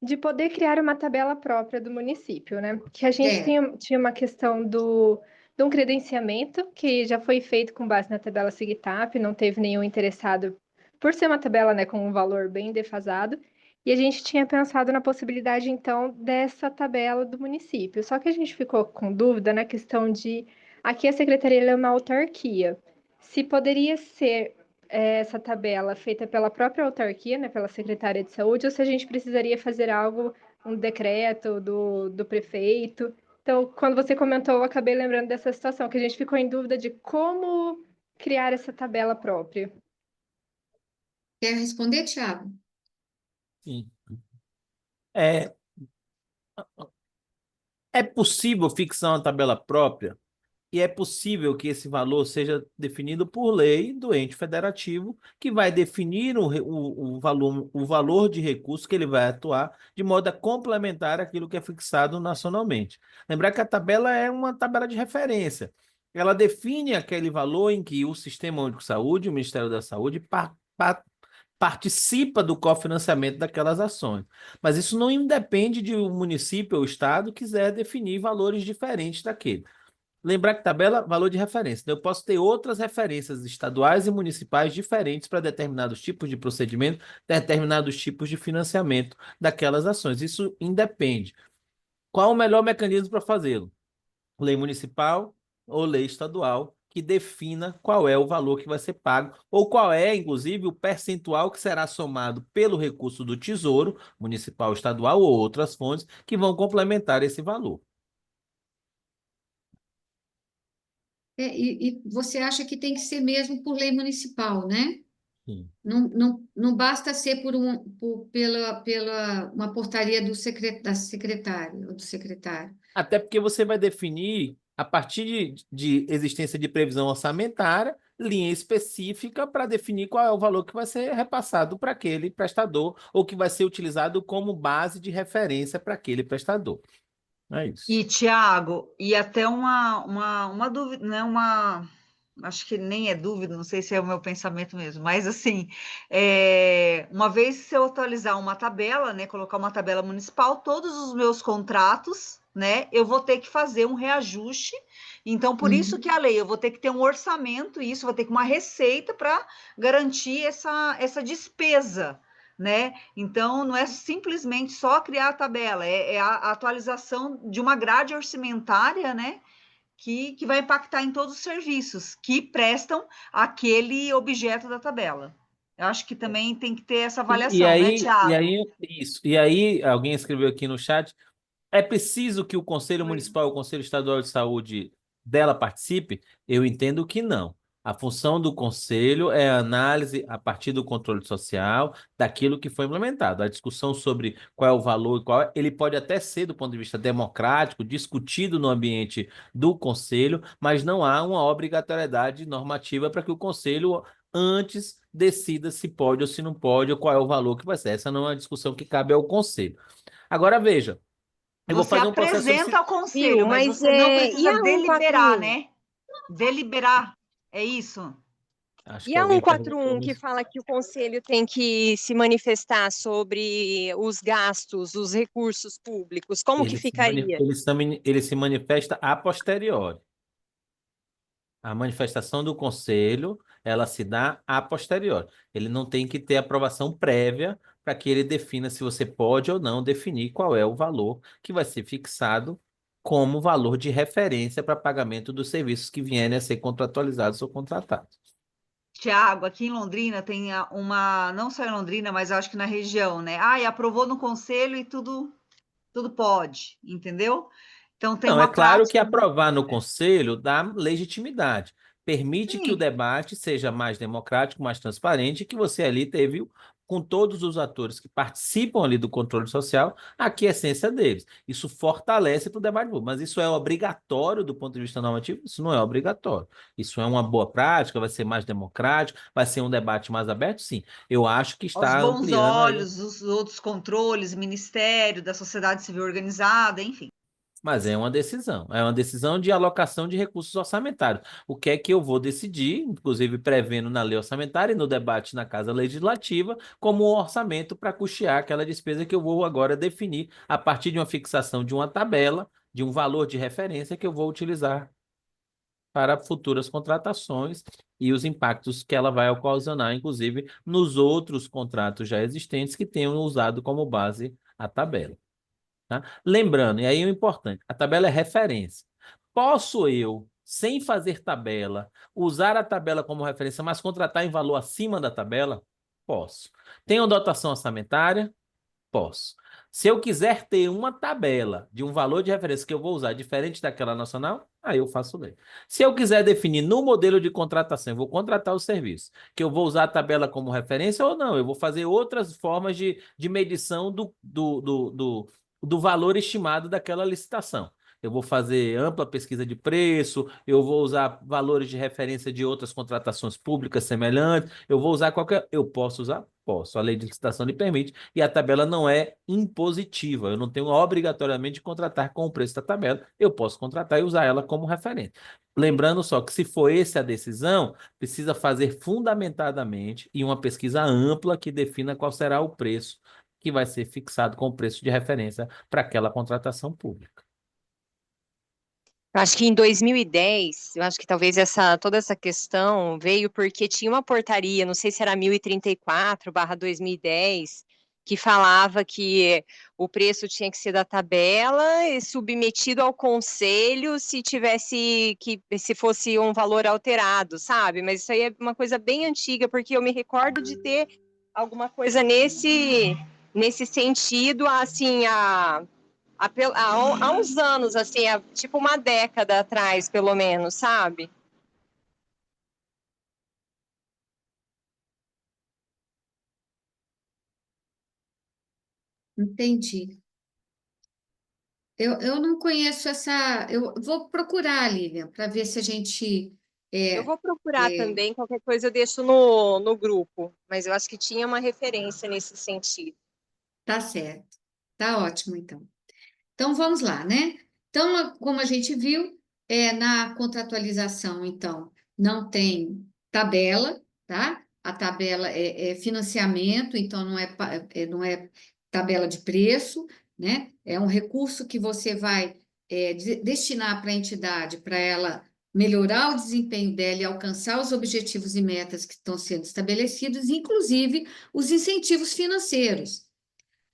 F: de poder criar uma tabela própria do município, né? Que a gente
A: é.
F: tinha uma questão de um credenciamento que já foi feito com base na tabela SIGTAP, não teve nenhum interessado por ser uma tabela, né, com um valor bem defasado. E a gente tinha pensado na possibilidade, então, dessa tabela do município. Só que a gente ficou com dúvida na questão de... Aqui a secretaria é uma autarquia. Se poderia ser essa tabela feita pela própria autarquia, né, pela Secretaria de Saúde, ou se a gente precisaria fazer algo, um decreto do prefeito. Então, quando você comentou, eu acabei lembrando dessa situação, que a gente ficou em dúvida de como criar essa tabela própria.
A: Quer responder, Tiago?
E: Sim. É, é possível fixar uma tabela própria e é possível que esse valor seja definido por lei do ente federativo, que vai definir o valor de recurso que ele vai atuar de modo a complementar aquilo que é fixado nacionalmente. Lembrar que a tabela é uma tabela de referência. Ela define aquele valor em que o Sistema Único de Saúde, o Ministério da Saúde, participa do cofinanciamento daquelas ações. Mas isso não independe de o município ou o estado quiser definir valores diferentes daquele. Lembrar que tabela, valor de referência. Então, eu posso ter outras referências estaduais e municipais diferentes para determinados tipos de procedimento, determinados tipos de financiamento daquelas ações. Isso independe. Qual o melhor mecanismo para fazê-lo? Lei municipal ou lei estadual que defina qual é o valor que vai ser pago ou qual é, inclusive, o percentual que será somado pelo recurso do Tesouro, municipal, estadual ou outras fontes que vão complementar esse valor.
A: E você acha que tem que ser mesmo por lei municipal, né?
E: Sim.
A: Não basta ser pela uma portaria da secretária ou do secretário.
E: Até porque você vai definir, a partir de existência de previsão orçamentária, linha específica para definir qual é o valor que vai ser repassado para aquele prestador ou que vai ser utilizado como base de referência para aquele prestador. É isso.
B: E, Tiago, e até uma dúvida, né? Acho que nem é dúvida, não sei se é o meu pensamento mesmo, mas assim, uma vez se eu atualizar uma tabela, né? Colocar uma tabela municipal, todos os meus contratos, né? Eu vou ter que fazer um reajuste. Então, por isso que a lei, eu vou ter que ter um orçamento, isso, vou ter que uma receita para garantir essa despesa, né? Então, não é simplesmente só criar a tabela, é a atualização de uma grade orçamentária, né? Que vai impactar em todos os serviços que prestam aquele objeto da tabela. Eu acho que também tem que ter essa avaliação, né, Tiago?
E: Isso. E aí, alguém escreveu aqui no chat, é preciso que o Conselho
B: Oi.
E: Municipal e o Conselho Estadual de Saúde dela participe? Eu entendo que não. A função do conselho é a análise, a partir do controle social, daquilo que foi implementado. A discussão sobre qual é o valor, ele pode até ser, do ponto de vista democrático, discutido no ambiente do conselho, mas não há uma obrigatoriedade normativa para que o conselho antes decida se pode ou se não pode, ou qual é o valor que vai ser. Essa não é uma discussão que cabe ao conselho. Agora, veja, eu vou
B: Você
E: fazer um processo de
B: apresenta ao conselho,
G: Viu?
B: mas
G: Mas
B: você não
G: e
B: precisa
G: a
B: deliberar,
G: 141?
B: né? Deliberar, é isso?
E: Acho
G: E
E: que
G: a
E: alguém perguntou
G: 141 que
E: nisso.
G: fala que o conselho tem que se manifestar sobre os gastos, os recursos públicos, como que ficaria?
E: Ele se manifesta a posteriori. A manifestação do conselho, ela se dá a posteriori. Ele não tem que ter aprovação prévia para que ele defina se você pode ou não definir qual é o valor que vai ser fixado como valor de referência para pagamento dos serviços que vierem a ser contratualizados ou contratados.
B: Tiago, aqui em Londrina tem não só em Londrina, mas acho que na região, né? E aprovou no conselho e tudo pode, entendeu? Então tem
E: Não, é
B: uma
E: claro que
B: prática.
E: aprovar no conselho dá legitimidade. Permite que o
B: Sim,
E: debate seja mais democrático, mais transparente, e que você ali teve, com todos os atores que participam ali do controle social, a aquiescência deles. Isso fortalece para o debate público. Mas isso é obrigatório do ponto de vista normativo? Isso não é obrigatório. Isso é uma boa prática, vai ser mais democrático, vai ser um debate mais aberto? Sim. Eu acho que
B: aos
E: está
B: bons
E: ampliando aí.
B: olhos, os outros controles, Ministério, da sociedade civil organizada, enfim.
E: Mas é uma decisão de alocação de recursos orçamentários. O que é que eu vou decidir, inclusive prevendo na lei orçamentária e no debate na Casa Legislativa, como um orçamento para custear aquela despesa que eu vou agora definir a partir de uma fixação de uma tabela, de um valor de referência que eu vou utilizar para futuras contratações e os impactos que ela vai ocasionar, inclusive nos outros contratos já existentes que tenham usado como base a tabela. Tá? Lembrando, e aí o importante, a tabela é referência. Posso eu, sem fazer tabela, usar a tabela como referência, mas contratar em valor acima da tabela? Posso. Tenho dotação orçamentária? Posso. Se eu quiser ter uma tabela de um valor de referência que eu vou usar diferente daquela nacional, aí eu faço lei. Se eu quiser definir no modelo de contratação, eu vou contratar o serviço, que eu vou usar a tabela como referência ou não, eu vou fazer outras formas de medição do valor estimado daquela licitação. Eu vou fazer ampla pesquisa de preço, eu vou usar valores de referência de outras contratações públicas semelhantes, eu vou usar qualquer. Eu posso usar? Posso. A lei de licitação lhe permite, e a tabela não é impositiva. Eu não tenho obrigatoriamente de contratar com o preço da tabela. Eu posso contratar e usar ela como referência. Lembrando só que, se for essa a decisão, precisa fazer fundamentadamente e uma pesquisa ampla que defina qual será o preço que vai ser fixado com o preço de referência para aquela contratação pública.
G: Eu acho que em 2010, eu acho que talvez toda essa questão veio porque tinha uma portaria, não sei se era 1034/2010, que falava que o preço tinha que ser da tabela e submetido ao conselho se fosse um valor alterado, sabe? Mas isso aí é uma coisa bem antiga, porque eu me recordo de ter alguma coisa nesse sentido, assim, há uns anos, assim, tipo uma década atrás, pelo menos, sabe?
A: Entendi. Eu não conheço essa. Eu vou procurar, Lívia, para ver se a gente.
G: Eu
A: É,
G: vou procurar
A: é,
G: também, qualquer coisa eu deixo no grupo, mas eu acho que tinha uma referência nesse sentido.
A: tá certo. Tá ótimo, então. Então, vamos lá, né? Então, como a gente viu, na contratualização, então, não tem tabela, tá? A tabela é financiamento, então não é tabela de preço, né? É um recurso que você vai destinar para a entidade, para ela melhorar o desempenho dela e alcançar os objetivos e metas que estão sendo estabelecidos, inclusive os incentivos financeiros.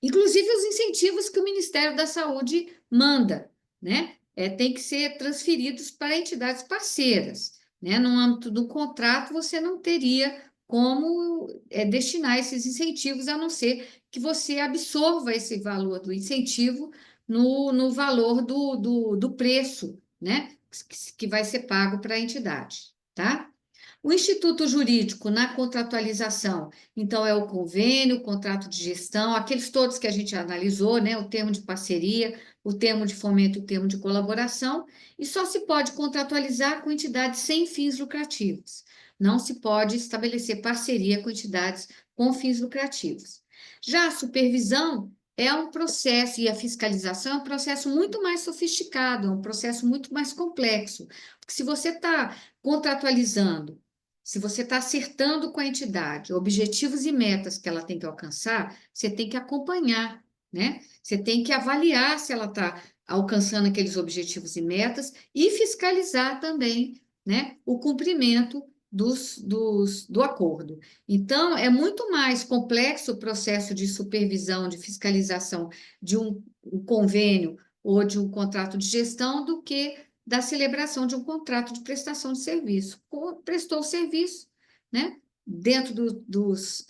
A: Inclusive os incentivos que o Ministério da Saúde manda, né? Tem que ser transferidos para entidades parceiras, né? No âmbito do contrato, você não teria como destinar esses incentivos, a não ser que você absorva esse valor do incentivo no valor do preço, né? Que vai ser pago para a entidade, tá? O instituto jurídico na contratualização, então, é o convênio, o contrato de gestão, aqueles todos que a gente analisou, né? O termo de parceria, o termo de fomento, o termo de colaboração, e só se pode contratualizar com entidades sem fins lucrativos. Não se pode estabelecer parceria com entidades com fins lucrativos. Já a supervisão é um processo, e a fiscalização é um processo muito mais sofisticado, é um processo muito mais complexo. Porque se você está contratualizando, se você está acertando com a entidade objetivos e metas que ela tem que alcançar, você tem que acompanhar, né? Você tem que avaliar se ela está alcançando aqueles objetivos e metas e fiscalizar também, né, o cumprimento do acordo. Então, é muito mais complexo o processo de supervisão, de fiscalização de um convênio ou de um contrato de gestão do que da celebração de um contrato de prestação de serviço. Prestou o serviço, né? Dentro dos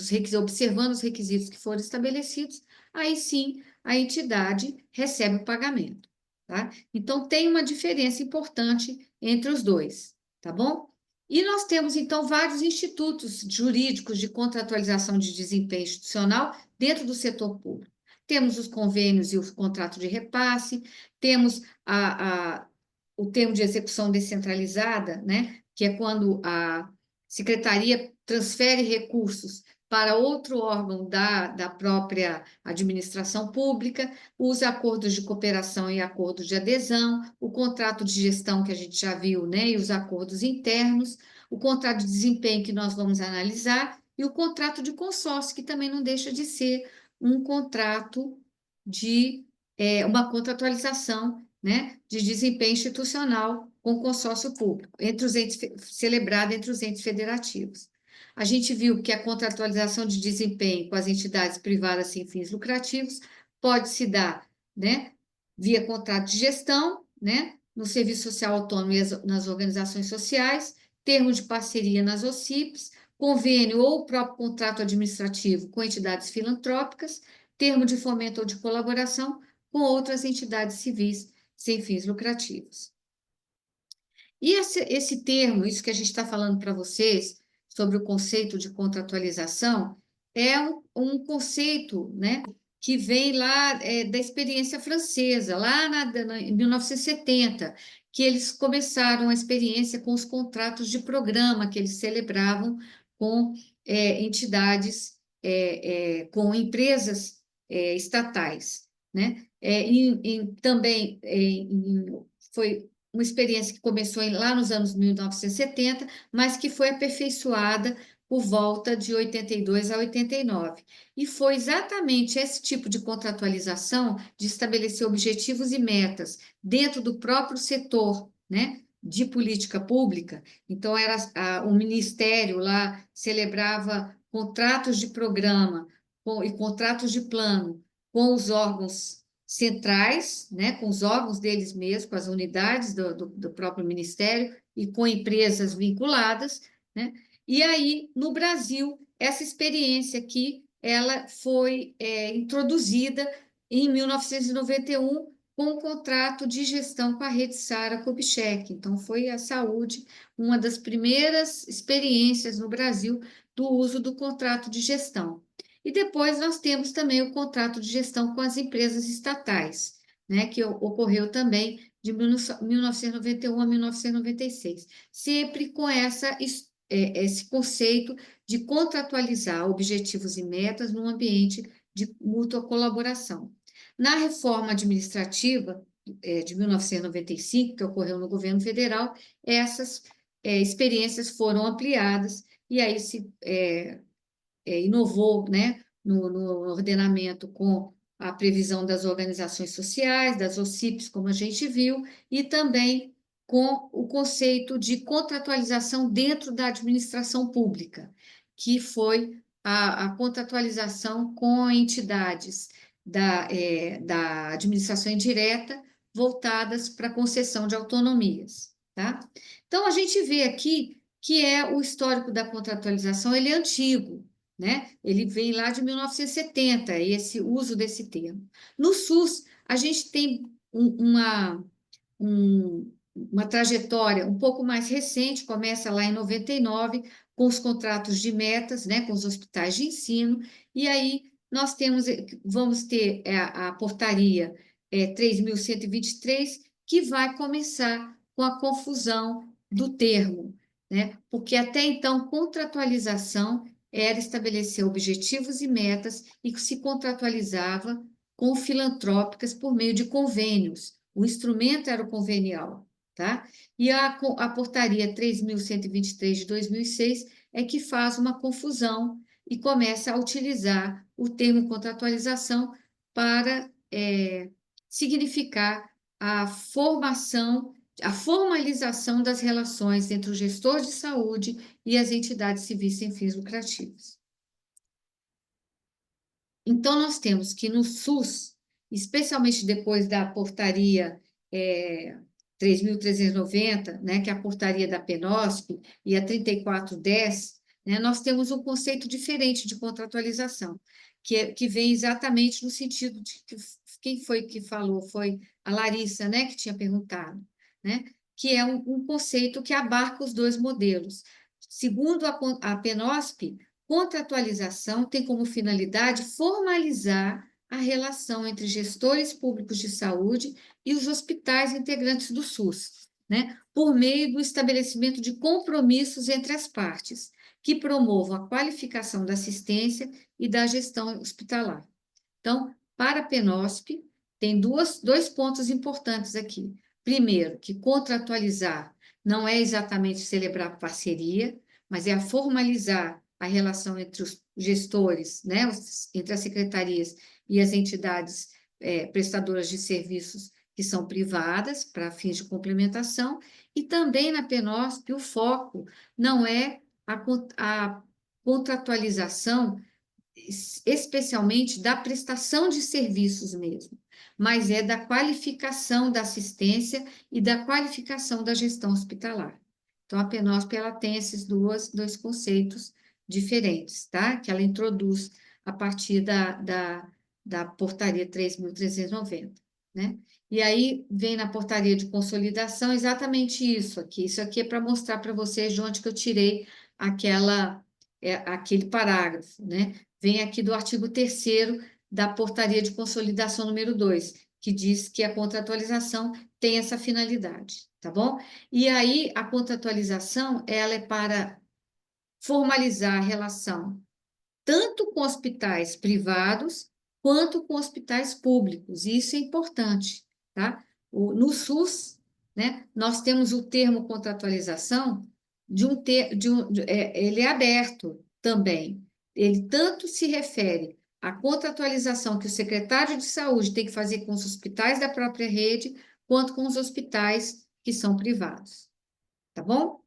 A: requisitos, observando os requisitos que foram estabelecidos, aí sim a entidade recebe o pagamento, tá? Então tem uma diferença importante entre os dois, tá bom? E nós temos, então, vários institutos jurídicos de contratualização de desempenho institucional dentro do setor público. Temos os convênios e os contratos de repasse, temos o termo de execução descentralizada, né, que é quando a secretaria transfere recursos para outro órgão da própria administração pública, os acordos de cooperação e acordos de adesão, o contrato de gestão que a gente já viu, né, e os acordos internos, o contrato de desempenho que nós vamos analisar e o contrato de consórcio, que também não deixa de ser um contrato de uma contratualização, né, de desempenho institucional com consórcio público, celebrado entre os entes federativos. A gente viu que a contratualização de desempenho com as entidades privadas sem fins lucrativos pode se dar, né, via contrato de gestão, né, no Serviço Social Autônomo e nas organizações sociais, termo de parceria nas OCIPs, convênio ou próprio contrato administrativo com entidades filantrópicas, termo de fomento ou de colaboração com outras entidades civis sem fins lucrativos. E esse termo, isso que a gente está falando para vocês, sobre o conceito de contratualização, é um conceito, né, que vem lá da experiência francesa, lá em 1970, que eles começaram a experiência com os contratos de programa que eles celebravam com entidades, com empresas estatais, né? Também foi uma experiência que começou lá nos anos 1970, mas que foi aperfeiçoada por volta de 82 a 89. E foi exatamente esse tipo de contratualização, de estabelecer objetivos e metas dentro do próprio setor, né, de política pública. Então, o ministério lá celebrava contratos de programa e contratos de plano com os órgãos centrais, né, com os órgãos deles mesmos, com as unidades do próprio ministério e com empresas vinculadas, né? E aí, no Brasil, essa experiência aqui, ela foi introduzida em 1991 com o contrato de gestão com a Rede Sara Kubitschek. Então, foi a saúde uma das primeiras experiências no Brasil do uso do contrato de gestão. E depois nós temos também o contrato de gestão com as empresas estatais, né, que ocorreu também de 1991 a 1996, sempre com esse conceito de contratualizar objetivos e metas num ambiente de mútua colaboração. Na reforma administrativa de 1995, que ocorreu no governo federal, essas experiências foram ampliadas e aí se inovou, né, no ordenamento com a previsão das organizações sociais, das OCIPs, como a gente viu, e também com o conceito de contratualização dentro da administração pública, que foi a contratualização com entidades da administração indireta voltadas para a concessão de autonomias, tá? Então, a gente vê aqui que o histórico da contratualização, ele é antigo, né? Ele vem lá de 1970, esse uso desse termo. No SUS, a gente tem uma trajetória um pouco mais recente, começa lá em 99, com os contratos de metas, né, com os hospitais de ensino, e aí vamos ter a portaria 3.123, que vai começar com a confusão do termo, né? Porque até então, contratualização era estabelecer objetivos e metas e se contratualizava com filantrópicas por meio de convênios. O instrumento era o convenial, tá? E a portaria 3.123 de 2006 é que faz uma confusão e começa a utilizar o termo contratualização para significar a formalização das relações entre o gestor de saúde e as entidades civis sem fins lucrativos. Então, nós temos que no SUS, especialmente depois da portaria 3.390, né, que é a portaria da PENOSP, e a 3410, né, nós temos um conceito diferente de contratualização, que vem exatamente no sentido de que quem foi que falou? Foi a Larissa, né, que tinha perguntado, né, que é um conceito que abarca os dois modelos. Segundo a PENOSP, contratualização tem como finalidade formalizar a relação entre gestores públicos de saúde e os hospitais integrantes do SUS, né, por meio do estabelecimento de compromissos entre as partes, que promovam a qualificação da assistência e da gestão hospitalar. Então, para a PENOSP, tem dois pontos importantes aqui. Primeiro, que contratualizar não é exatamente celebrar parceria, mas é formalizar a relação entre os gestores, né, entre as secretarias e as entidades prestadoras de serviços que são privadas, para fins de complementação, e também na PENOSP o foco não é a contratualização especialmente da prestação de serviços mesmo, mas é da qualificação da assistência e da qualificação da gestão hospitalar. Então, a PENOSP, ela tem esses dois conceitos diferentes, tá? Que ela introduz a partir da portaria 3.390, né? E aí vem na portaria de consolidação exatamente isso aqui. Isso aqui é para mostrar para vocês de onde que eu tirei aquele parágrafo, né? Vem aqui do artigo 3º da portaria de consolidação número 2, que diz que a contratualização tem essa finalidade, tá bom? E aí, a contratualização, ela é para formalizar a relação tanto com hospitais privados quanto com hospitais públicos, e isso é importante, tá? No SUS, né, nós temos o termo contratualização ele é aberto também. Ele tanto se refere à contratualização que o secretário de saúde tem que fazer com os hospitais da própria rede, quanto com os hospitais que são privados. Tá bom?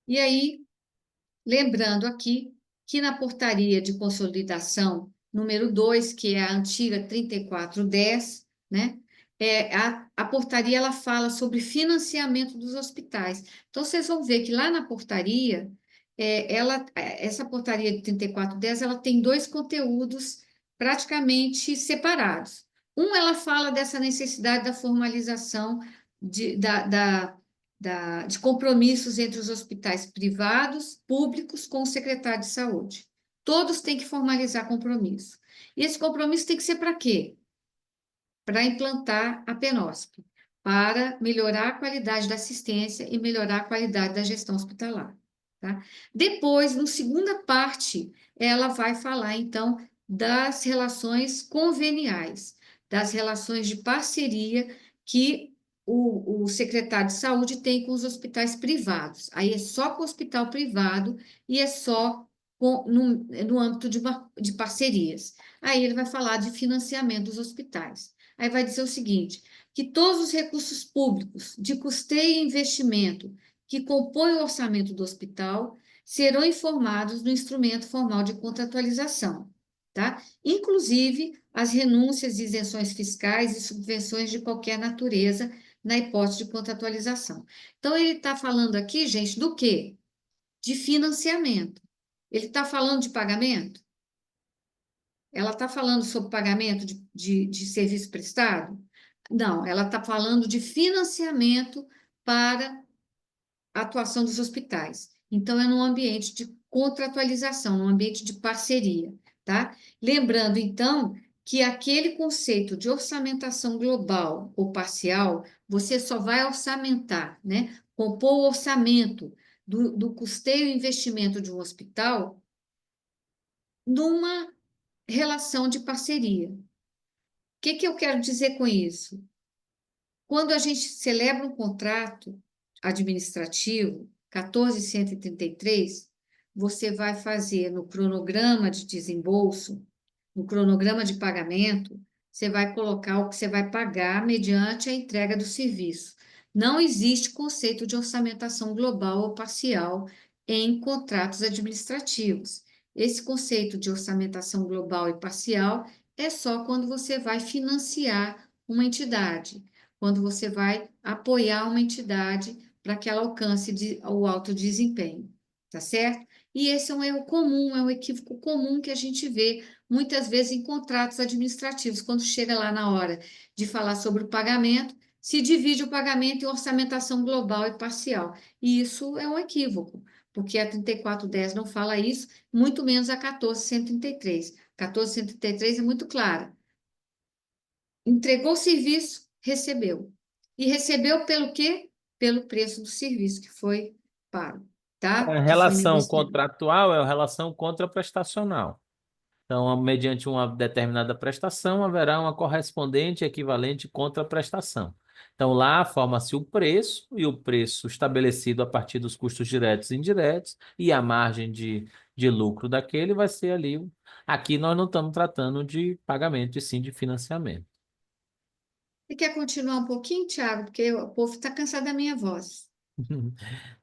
A: E aí, lembrando aqui que na portaria de consolidação número 2, que é a antiga 3410, né? A portaria ela fala sobre financiamento dos hospitais. Então, vocês vão ver que lá na portaria, essa portaria de 3410, ela tem dois conteúdos praticamente separados. Ela fala dessa necessidade da formalização de compromissos entre os hospitais privados, públicos, com o secretário de saúde. Todos têm que formalizar compromisso. E esse compromisso tem que ser para quê? Para implantar a PNOSP, para melhorar a qualidade da assistência e melhorar a qualidade da gestão hospitalar. Tá? Depois, na segunda parte, ela vai falar, então, das relações conveniais, das relações de parceria que o secretário de saúde tem com os hospitais privados. Aí é só com o hospital privado e é só no âmbito de parcerias. Aí ele vai falar de financiamento dos hospitais. Aí vai dizer o seguinte, que todos os recursos públicos de custeio e investimento que compõem o orçamento do hospital serão informados no instrumento formal de contratualização, tá? Inclusive as renúncias e isenções fiscais e subvenções de qualquer natureza na hipótese de contratualização. Então, ele está falando aqui, gente, do quê? De financiamento. Ele está falando de pagamento? Ela está falando sobre pagamento de serviço prestado? Não, ela está falando de financiamento para a atuação dos hospitais. Então, é num ambiente de contratualização, num ambiente de parceria, tá? Lembrando, então, que aquele conceito de orçamentação global ou parcial, você só vai orçamentar, né? Compor o orçamento do custeio e investimento de um hospital numa relação de parceria. O que eu quero dizer com isso? Quando a gente celebra um contrato administrativo, 14.133, você vai fazer no cronograma de desembolso, no cronograma de pagamento, você vai colocar o que você vai pagar mediante a entrega do serviço. Não existe conceito de orçamentação global ou parcial em contratos administrativos. Esse conceito de orçamentação global e parcial é só quando você vai financiar uma entidade, quando você vai apoiar uma entidade para que ela alcance o alto desempenho, tá certo? E esse é um erro comum, é um equívoco comum que a gente vê muitas vezes em contratos administrativos, quando chega lá na hora de falar sobre o pagamento, se divide o pagamento em orçamentação global e parcial. E isso é um equívoco, porque a 3410 não fala isso, muito menos a 14.133. 14.133 é muito clara. Entregou o serviço, recebeu. E recebeu pelo quê? Pelo preço do serviço que foi pago, tá?
E: A
A: Que foi
E: relação
A: negociado.
E: contratual é a relação contraprestacional. Então, mediante uma determinada prestação, haverá uma correspondente equivalente contraprestação. Então, lá forma-se o preço, e o preço estabelecido a partir dos custos diretos e indiretos, e a margem de lucro daquele vai ser ali. Aqui nós não estamos tratando de pagamento, e sim de financiamento.
A: Você quer continuar um pouquinho, Thiago? Porque o povo está cansado da minha voz.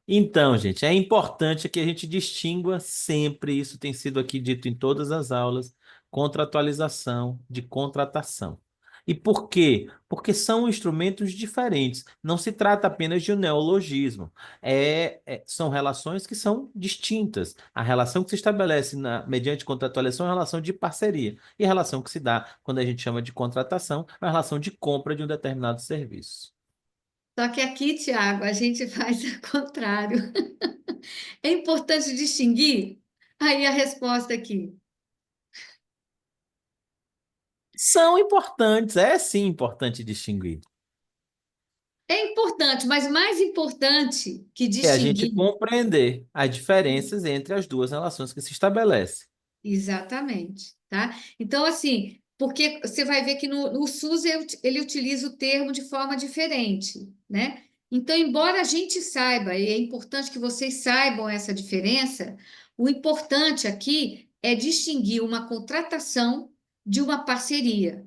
E: Então, gente, é importante que a gente distingua sempre, isso tem sido aqui dito em todas as aulas, contratualização de contratação. E por quê? Porque são instrumentos diferentes. Não se trata apenas de um neologismo. São relações que são distintas. A relação que se estabelece mediante contratualização é uma relação de parceria. E a relação que se dá quando a gente chama de contratação é uma relação de compra de um determinado serviço.
A: Só que aqui, Thiago, a gente faz o contrário. É importante distinguir? Aí a resposta aqui.
E: São importantes, é sim importante distinguir.
A: É importante, mas mais importante que
E: É a gente
A: distinguir.
E: compreender as diferenças entre as duas relações que se estabelecem.
A: Exatamente, tá? Então, assim, porque você vai ver que no SUS ele utiliza o termo de forma diferente, né? Então, embora a gente saiba, e é importante que vocês saibam essa diferença, o importante aqui é distinguir uma contratação de uma parceria.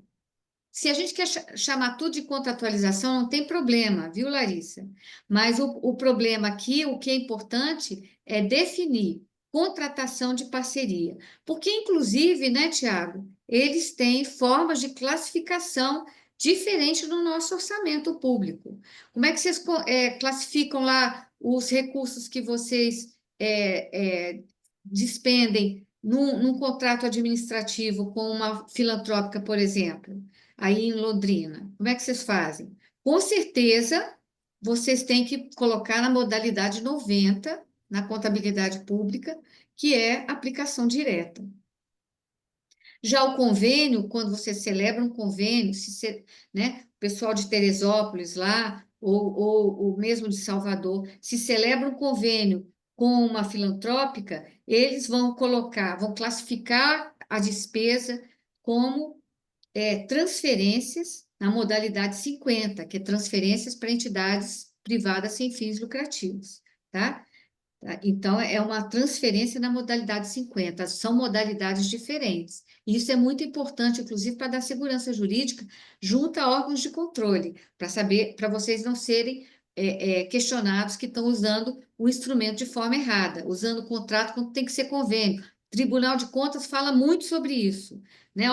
A: Se a gente quer chamar tudo de contratualização, não tem problema, viu, Larissa? Mas o problema aqui, o que é importante, é definir contratação de parceria. Porque, inclusive, né, Tiago, eles têm formas de classificação diferentes no nosso orçamento público. Como é que vocês classificam lá os recursos que vocês despendem num contrato administrativo com uma filantrópica, por exemplo? Aí em Londrina. Como é que vocês fazem? Com certeza, vocês têm que colocar na modalidade 90, na contabilidade pública, que é aplicação direta. Já o convênio, quando você celebra um convênio, né, o pessoal de Teresópolis lá, ou mesmo de Salvador, se celebra um convênio com uma filantrópica, eles vão classificar a despesa como transferências na modalidade 50, que é transferências para entidades privadas sem fins lucrativos, tá? Então, é uma transferência na modalidade 50, são modalidades diferentes. E isso é muito importante, inclusive, para dar segurança jurídica junto a órgãos de controle, para saber, para vocês não serem questionados que estão usando o instrumento de forma errada, usando o contrato quando tem que ser convênio. O Tribunal de Contas fala muito sobre isso, né?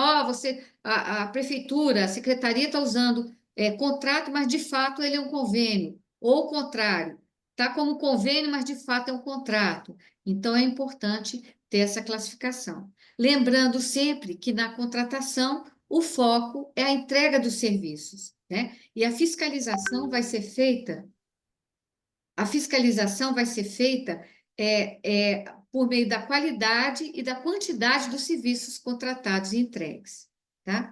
A: A prefeitura, a secretaria está usando contrato, mas de fato ele é um convênio, ou o contrário. Está como convênio, mas de fato é um contrato. Então, é importante ter essa classificação. Lembrando sempre que na contratação o foco é a entrega dos serviços, né? E a fiscalização vai ser feita por meio da qualidade e da quantidade dos serviços contratados e entregues, tá?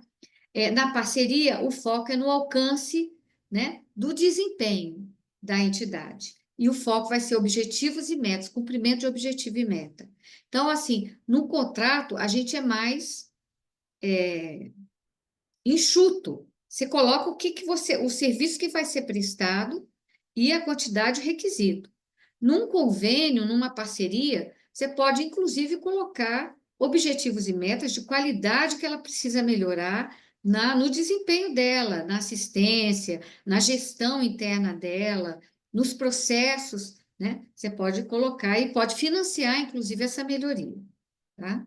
A: Na parceria, o foco é no alcance, né, do desempenho da entidade. E o foco vai ser objetivos e metas, cumprimento de objetivo e meta. Então, assim, no contrato, a gente é mais enxuto. Você coloca o serviço que vai ser prestado e a quantidade de requisito. Num convênio, numa parceria, você pode, inclusive, colocar objetivos e metas de qualidade que ela precisa melhorar no desempenho dela, na assistência, na gestão interna dela, nos processos, né? Você pode colocar e pode financiar, inclusive, essa melhoria, tá?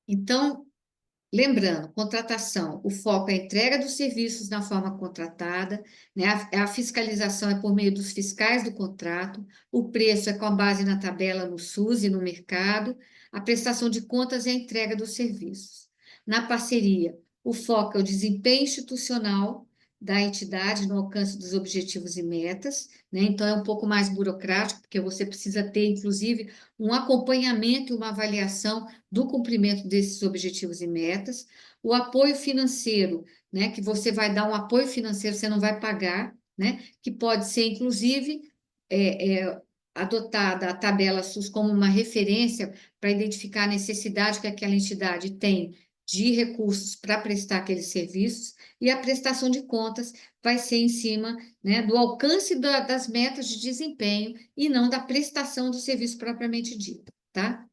A: Então, lembrando, contratação, o foco é a entrega dos serviços na forma contratada, né? A fiscalização é por meio dos fiscais do contrato, o preço é com base na tabela no SUS e no mercado, a prestação de contas é a entrega dos serviços. Na parceria, o foco é o desempenho institucional da entidade no alcance dos objetivos e metas, né? Então é um pouco mais burocrático, porque você precisa ter, inclusive, um acompanhamento e uma avaliação do cumprimento desses objetivos e metas, o apoio financeiro, né, que você vai dar um apoio financeiro, você não vai pagar, né, que pode ser, inclusive, adotada a tabela SUS como uma referência para identificar a necessidade que aquela entidade tem de recursos para prestar aqueles serviços, e a prestação de contas vai ser em cima, né, do alcance das metas de desempenho e não da prestação do serviço propriamente dito, tá?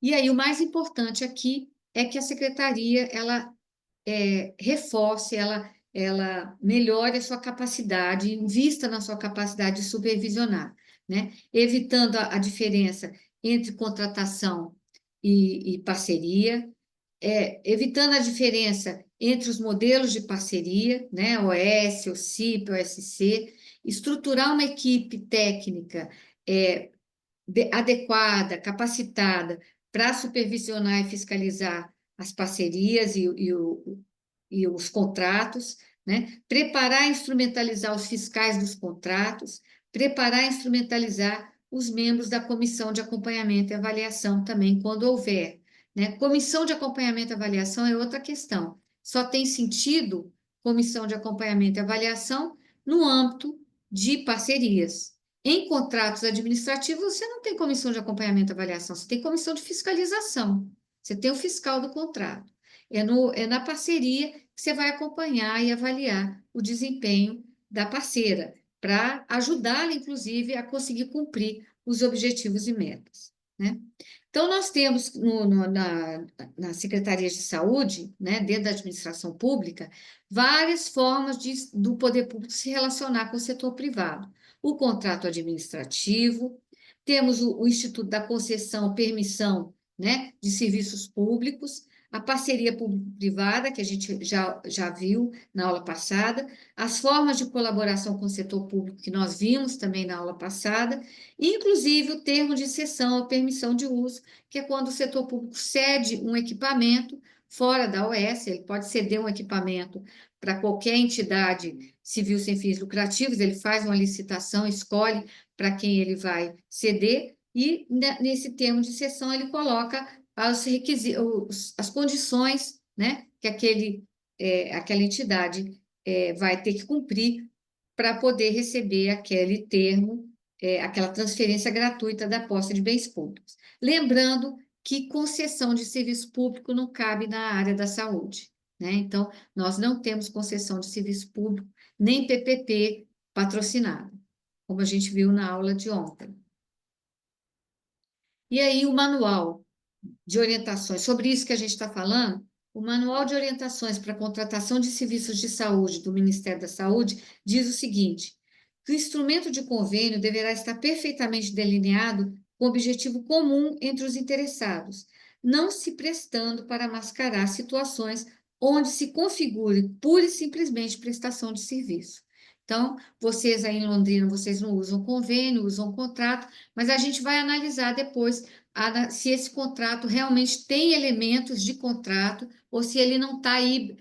A: E aí, o mais importante aqui é que a secretaria, ela reforce, ela melhore a sua capacidade, invista na sua capacidade de supervisionar, né? Evitando a diferença entre contratação e parceria, evitando a diferença entre os modelos de parceria, né? OS, OCIP, OSC, estruturar uma equipe técnica adequada, capacitada para supervisionar e fiscalizar as parcerias e os contratos, né? Preparar e instrumentalizar os fiscais dos contratos, preparar e instrumentalizar os membros da comissão de acompanhamento e avaliação também, quando houver, né? Comissão de acompanhamento e avaliação é outra questão. Só tem sentido comissão de acompanhamento e avaliação no âmbito de parcerias. Em contratos administrativos, você não tem comissão de acompanhamento e avaliação, você tem comissão de fiscalização. Você tem o fiscal do contrato. É na parceria que você vai acompanhar e avaliar o desempenho da parceira, para ajudá-la, inclusive, a conseguir cumprir os objetivos e metas, né? Então, nós temos na Secretaria de Saúde, né, dentro da administração pública, várias formas do poder público se relacionar com o setor privado. O contrato administrativo, temos o Instituto da Concessão, Permissão, né, de Serviços Públicos, a parceria público-privada, que a gente já viu na aula passada, as formas de colaboração com o setor público, que nós vimos também na aula passada, e, inclusive, o termo de cessão ou permissão de uso, que é quando o setor público cede um equipamento fora da OS, ele pode ceder um equipamento para qualquer entidade civil sem fins lucrativos, ele faz uma licitação, escolhe para quem ele vai ceder, e nesse termo de cessão ele coloca as condições, né, que aquela entidade vai ter que cumprir para poder receber aquele termo, aquela transferência gratuita da posse de bens públicos. Lembrando que concessão de serviço público não cabe na área da saúde, né? Então, nós não temos concessão de serviço público, nem PPP patrocinado, como a gente viu na aula de ontem. E aí, o manual de orientações, sobre isso que a gente está falando, o Manual de Orientações para a Contratação de Serviços de Saúde do Ministério da Saúde diz o seguinte: que o instrumento de convênio deverá estar perfeitamente delineado com objetivo comum entre os interessados, não se prestando para mascarar situações onde se configure pura e simplesmente prestação de serviço. Então, vocês aí em Londrina, vocês não usam convênio, usam contrato, mas a gente vai analisar depois se esse contrato realmente tem elementos de contrato ou se ele não tá aí,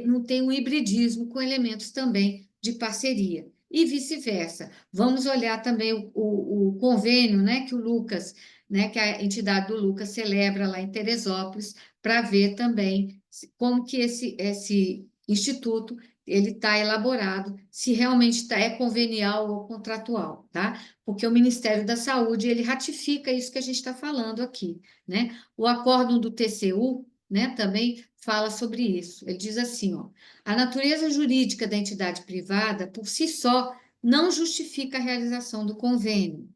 A: não tem um hibridismo com elementos também de parceria. E vice-versa. Vamos olhar também o convênio, né, que o Lucas, né, que a entidade do Lucas celebra lá em Teresópolis, para ver também como que esse instituto ele está elaborado, se realmente é convenial ou contratual, tá? Porque o Ministério da Saúde, ele ratifica isso que a gente está falando aqui, né? O acórdão do TCU, né, também fala sobre isso. Ele diz assim, ó: a natureza jurídica da entidade privada, por si só, não justifica a realização do convênio,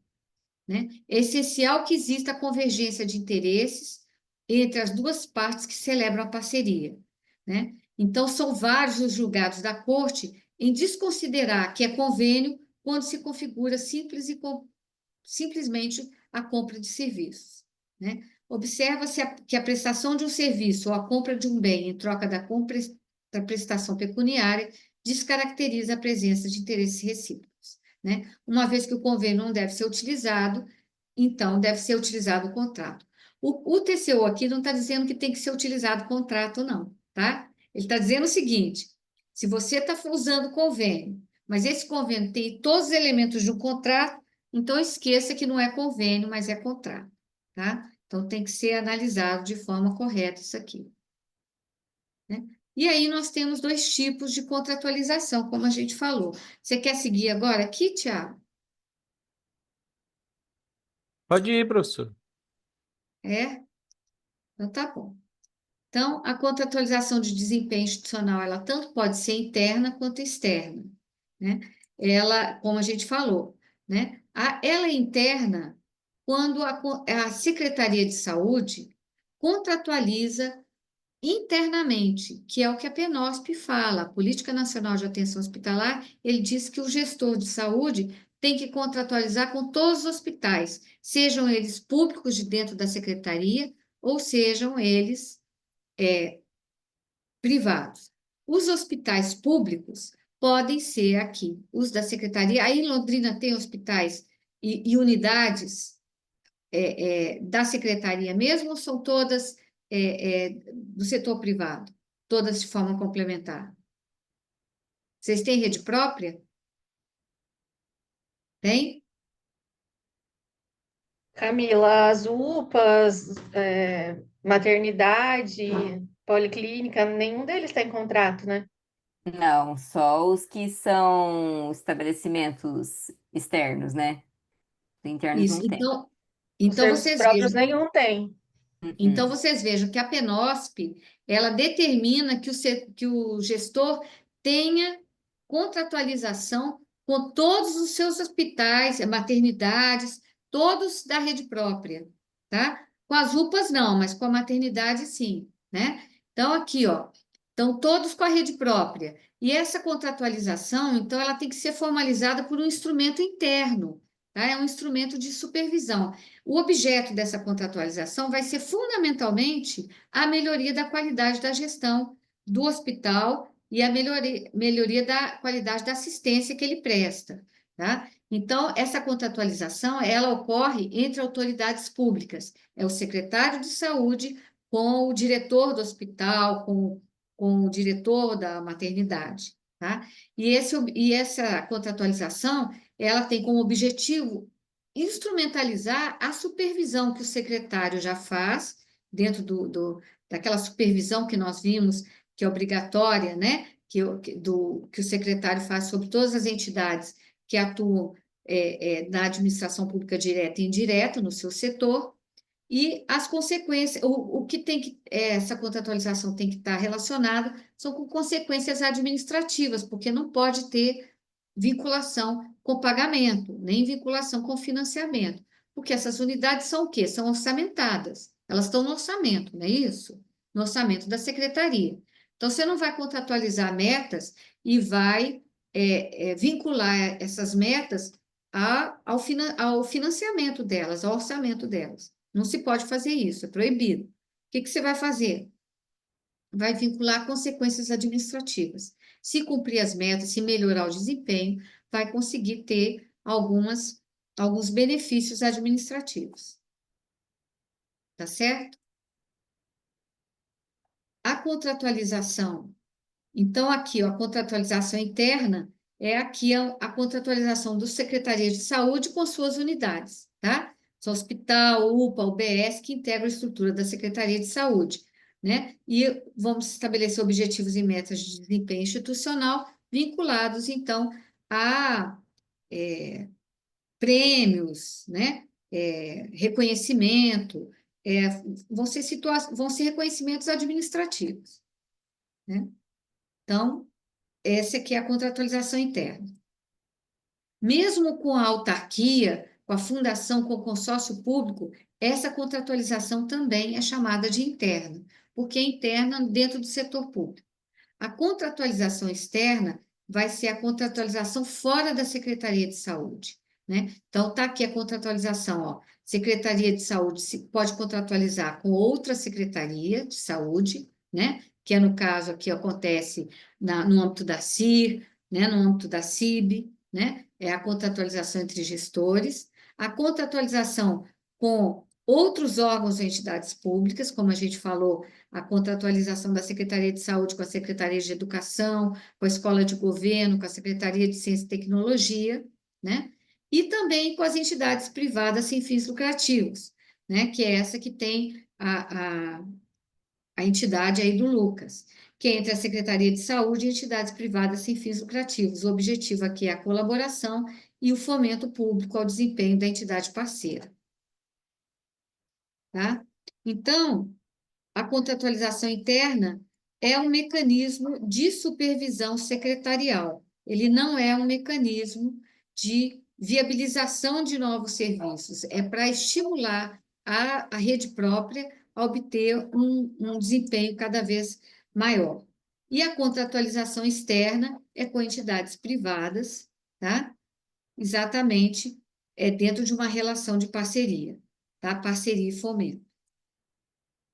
A: né? É essencial que exista a convergência de interesses entre as duas partes que celebram a parceria, né? Então, são vários os julgados da Corte em desconsiderar que é convênio quando se configura simplesmente a compra de serviços, né? Observa-se que a prestação de um serviço ou a compra de um bem em troca da prestação pecuniária descaracteriza a presença de interesses recíprocos, né? Uma vez que o convênio não deve ser utilizado, então deve ser utilizado o contrato. O TCU aqui não está dizendo que tem que ser utilizado o contrato, não, tá? Ele está dizendo o seguinte: se você está usando o convênio, mas esse convênio tem todos os elementos de um contrato, então esqueça que não é convênio, mas é contrato, tá? Então tem que ser analisado de forma correta isso aqui, né? E aí nós temos dois tipos de contratualização, como a gente falou. Você quer seguir agora aqui, Tiago?
E: Pode ir, professor.
A: É? Então tá bom. Então, a contratualização de desempenho institucional, ela tanto pode ser interna quanto externa, né? Ela, como a gente falou, né? Ela é interna quando a Secretaria de Saúde contratualiza internamente, que é o que a PNOSP fala, a Política Nacional de Atenção Hospitalar, ele diz que o gestor de saúde tem que contratualizar com todos os hospitais, sejam eles públicos de dentro da secretaria ou sejam eles privados. Os hospitais públicos podem ser aqui, os da secretaria. Aí em Londrina tem hospitais e unidades da secretaria mesmo, ou são todas do setor privado? Todas de forma complementar? Vocês têm rede própria? Tem?
F: Camila, as UPAs, maternidade, policlínica, nenhum deles tem contrato, né?
C: Não, só os que são estabelecimentos externos, né? Os internos
A: Isso.
C: não têm.
A: Então,
H: Os
A: então
H: serviços
A: vocês
H: próprios
A: vejam.
H: nenhum tem.
A: Então,
C: Uhum.
A: vocês vejam que a PENOSP, ela determina que o gestor tenha contratualização com todos os seus hospitais, maternidades, todos da rede própria, tá? Com as UPAs não, mas com a maternidade sim, né? Então, aqui, ó, estão todos com a rede própria. E essa contratualização, então, ela tem que ser formalizada por um instrumento interno, tá? É um instrumento de supervisão. O objeto dessa contratualização vai ser fundamentalmente a melhoria da qualidade da gestão do hospital e a melhoria da qualidade da assistência que ele presta, tá? Então, essa contratualização, ela ocorre entre autoridades públicas. É o secretário de saúde com o diretor do hospital, com o diretor da maternidade, tá? E essa contratualização, ela tem como objetivo instrumentalizar a supervisão que o secretário já faz, dentro daquela supervisão que nós vimos, que é obrigatória, né? Que o secretário faz sobre todas as entidades que atuam na administração pública direta e indireta, no seu setor, e as consequências, o que tem que, essa contratualização tem que estar relacionada são com consequências administrativas, porque não pode ter vinculação com pagamento, nem vinculação com financiamento, porque essas unidades são o quê? São orçamentadas, elas estão no orçamento, não é isso? No orçamento da secretaria. Então, você não vai contratualizar metas e vai vincular essas metas ao financiamento delas, ao orçamento delas. Não se pode fazer isso, é proibido. O que você vai fazer? Vai vincular consequências administrativas. Se cumprir as metas, se melhorar o desempenho, vai conseguir ter alguns benefícios administrativos. Tá certo? A contratualização. Então, aqui, ó, a contratualização interna é aqui a contratualização do Secretaria de Saúde com suas unidades, tá? São hospital, UPA, UBS, que integram a estrutura da Secretaria de Saúde, né? E vamos estabelecer objetivos e metas de desempenho institucional vinculados, então, a prêmios, né? Reconhecimento, vão ser reconhecimentos administrativos, né? Então, essa aqui é a contratualização interna. Mesmo com a autarquia, com a fundação, com o consórcio público, essa contratualização também é chamada de interna, porque é interna dentro do setor público. A contratualização externa vai ser a contratualização fora da Secretaria de Saúde, né? Então, está aqui a contratualização, ó. Secretaria de Saúde pode contratualizar com outra Secretaria de Saúde, né? Que é no caso aqui acontece no âmbito da CIR, né? No âmbito da CIB, né? É a contratualização entre gestores. A contratualização com outros órgãos e entidades públicas, como a gente falou, a contratualização da Secretaria de Saúde com a Secretaria de Educação, com a Escola de Governo, com a Secretaria de Ciência e Tecnologia, né? E também com as entidades privadas sem fins lucrativos, né? Que é essa que tem a entidade aí do Lucas, que é entre a Secretaria de Saúde e entidades privadas sem fins lucrativos. O objetivo aqui é a colaboração e o fomento público ao desempenho da entidade parceira. Tá? Então, a contratualização interna é um mecanismo de supervisão secretarial. Ele não é um mecanismo de viabilização de novos serviços. É para estimular a rede própria a obter um desempenho cada vez maior. E a contratualização externa é com entidades privadas, tá? Exatamente, dentro de uma relação de parceria, tá? Parceria e fomento.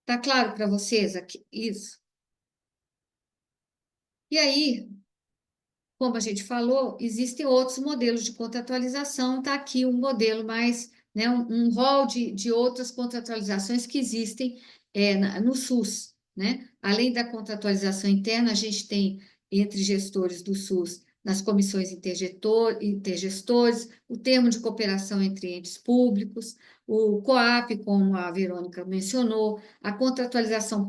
A: Tá claro para vocês aqui isso? E aí, como a gente falou, existem outros modelos de contratualização, tá aqui um modelo mais, né, um rol de outras contratualizações que existem no SUS, né? Além da contratualização interna, a gente tem entre gestores do SUS nas comissões intergestores, o termo de cooperação entre entes públicos, o COAP, como a Verônica mencionou, a contratualização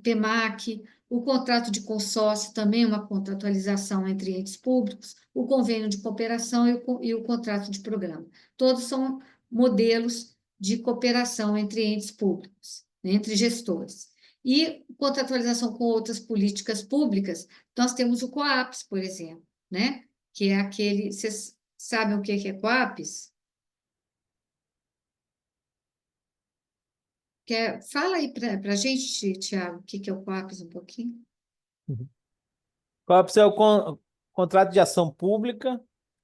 A: PEMAC, o contrato de consórcio também é uma contratualização entre entes públicos, o convênio de cooperação e o contrato de programa. Todos são modelos de cooperação entre entes públicos, né, entre gestores. E contratualização com outras políticas públicas, nós temos o COAPS, por exemplo, né? Que é aquele... Vocês sabem o que é COAPS? Fala aí para a gente, Tiago, o que é o COAPS um pouquinho.
E: COAPS é o contrato de ação pública,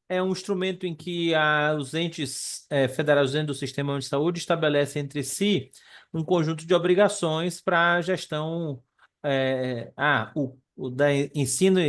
E: é um instrumento em que os entes federais do Sistema Único de Saúde estabelecem entre si um conjunto de obrigações para a gestão da ensino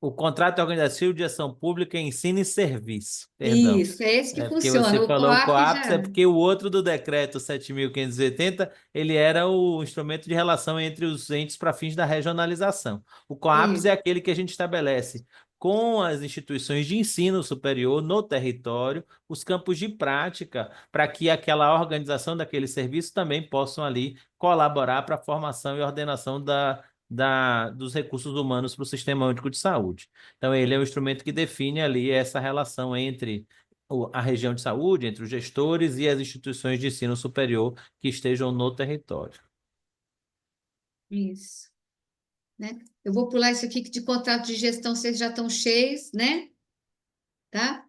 E: o contrato organizativo de ação pública, ensino e serviço, perdão.
A: Isso, é esse que
E: Porque
A: funciona.
E: você
A: O
E: falou
A: COAPS
E: COAPS,
A: já...
E: é porque o outro do decreto 7.580, ele era o instrumento de relação entre os entes para fins da regionalização. O COAPS
A: Isso.
E: é aquele que a gente estabelece com as instituições de ensino superior no território, os campos de prática, para que aquela organização daquele serviço também possam ali colaborar para a formação e ordenação dos recursos humanos para o Sistema Único de Saúde. Então, ele é o instrumento que define ali essa relação entre a região de saúde, entre os gestores e as instituições de ensino superior que estejam no território.
A: Isso. Né? Eu vou pular isso aqui, que de contrato de gestão vocês já estão cheios, né? Tá?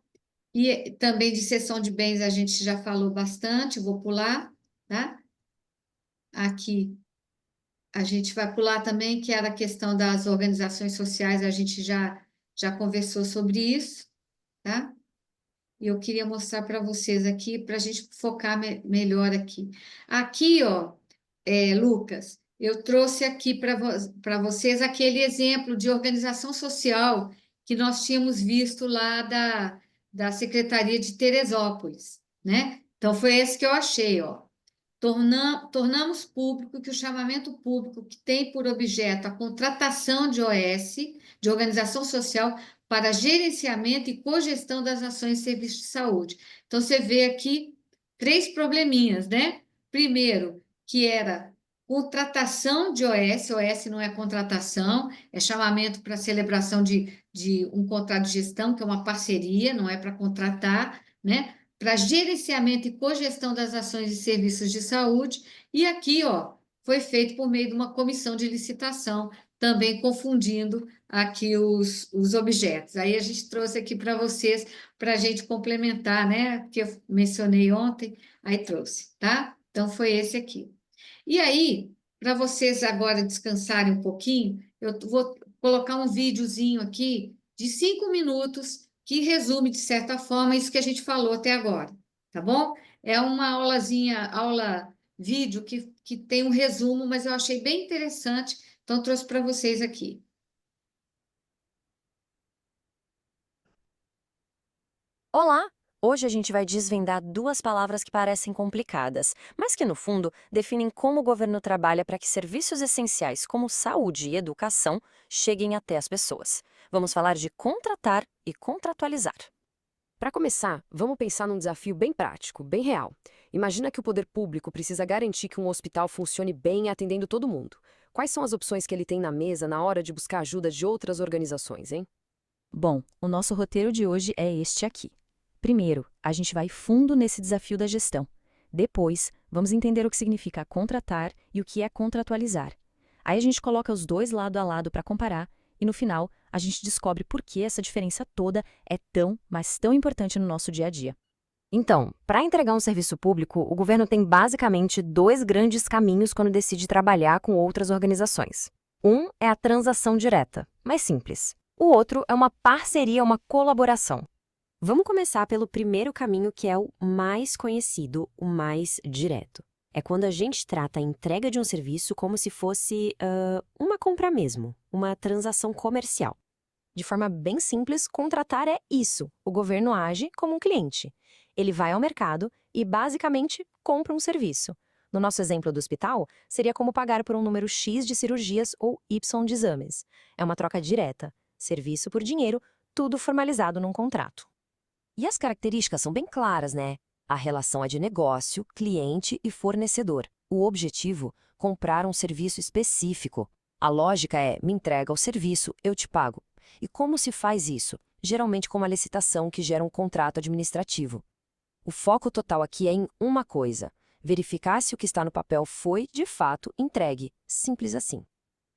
A: E também de cessão de bens a gente já falou bastante, eu vou pular, tá? Aqui a gente vai pular também, que era a questão das organizações sociais, a gente já conversou sobre isso, tá? E eu queria mostrar para vocês aqui, para a gente focar melhor aqui. Aqui, ó, Lucas, eu trouxe aqui para vocês aquele exemplo de organização social que nós tínhamos visto lá da Secretaria de Teresópolis, né? Então, foi esse que eu achei, ó. Tornamos público que o chamamento público que tem por objeto a contratação de OS, de organização social, para gerenciamento e cogestão das ações e serviços de saúde. Então, você vê aqui 3 probleminhas, né? Primeiro, que era contratação de OS, OS não é contratação, é chamamento para celebração de um contrato de gestão, que é uma parceria, não é para contratar, né? Para gerenciamento e cogestão das ações e serviços de saúde, e aqui, ó, foi feito por meio de uma comissão de licitação, também confundindo aqui os objetos. Aí a gente trouxe aqui para vocês, para a gente complementar, né? Porque eu mencionei ontem, aí trouxe, tá? Então, foi esse aqui. E aí, para vocês agora descansarem um pouquinho, eu vou colocar um videozinho aqui de 5 minutos que resume, de certa forma, isso que a gente falou até agora, tá bom? É uma aula vídeo que tem um resumo, mas eu achei bem interessante, então trouxe para vocês aqui.
H: Olá! Hoje a gente vai desvendar 2 palavras que parecem complicadas, mas que, no fundo, definem como o governo trabalha para que serviços essenciais como saúde e educação cheguem até as pessoas. Vamos falar de contratar e contratualizar.
I: Para começar, vamos pensar num desafio bem prático, bem real. Imagina que o poder público precisa garantir que um hospital funcione bem atendendo todo mundo. Quais são as opções que ele tem na mesa na hora de buscar ajuda de outras organizações, hein?
J: Bom, o nosso roteiro de hoje é este aqui. Primeiro, a gente vai fundo nesse desafio da gestão. Depois, vamos entender o que significa contratar e o que é contratualizar. Aí a gente coloca os dois lado a lado para comparar e, no final, a gente descobre por que essa diferença toda é tão, mas tão importante no nosso dia a dia.
H: Então, para entregar um serviço público, o governo tem basicamente 2 grandes caminhos quando decide trabalhar com outras organizações. Um é a transação direta, mais simples. O outro é uma parceria, uma colaboração.
I: Vamos começar pelo primeiro caminho, que é o mais conhecido, o mais direto. É quando a gente trata a entrega de um serviço como se fosse uma compra mesmo, uma transação comercial. De forma bem simples, contratar é isso. O governo age como um cliente. Ele vai ao mercado e, basicamente, compra um serviço. No nosso exemplo do hospital, seria como pagar por um número X de cirurgias ou Y de exames. É uma troca direta. Serviço por dinheiro, tudo formalizado num contrato.
H: E as características são bem claras, né? A relação é de negócio, cliente e fornecedor.
I: O objetivo, comprar um serviço específico. A lógica é, me entrega o serviço, eu te pago. E como se faz isso? Geralmente com uma licitação que gera um contrato administrativo. O foco total aqui é em uma coisa: verificar se o que está no papel foi, de fato, entregue. Simples assim.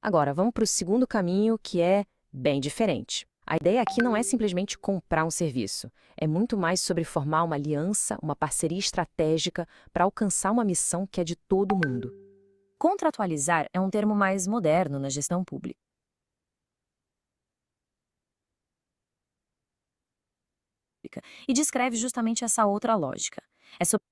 I: Agora, vamos para o segundo caminho, que é bem diferente. A ideia aqui não é simplesmente comprar um serviço. É muito mais sobre formar uma aliança, uma parceria estratégica para alcançar uma missão que é de todo mundo. Contratualizar é um termo mais moderno na gestão pública. E descreve justamente essa outra lógica. É sobre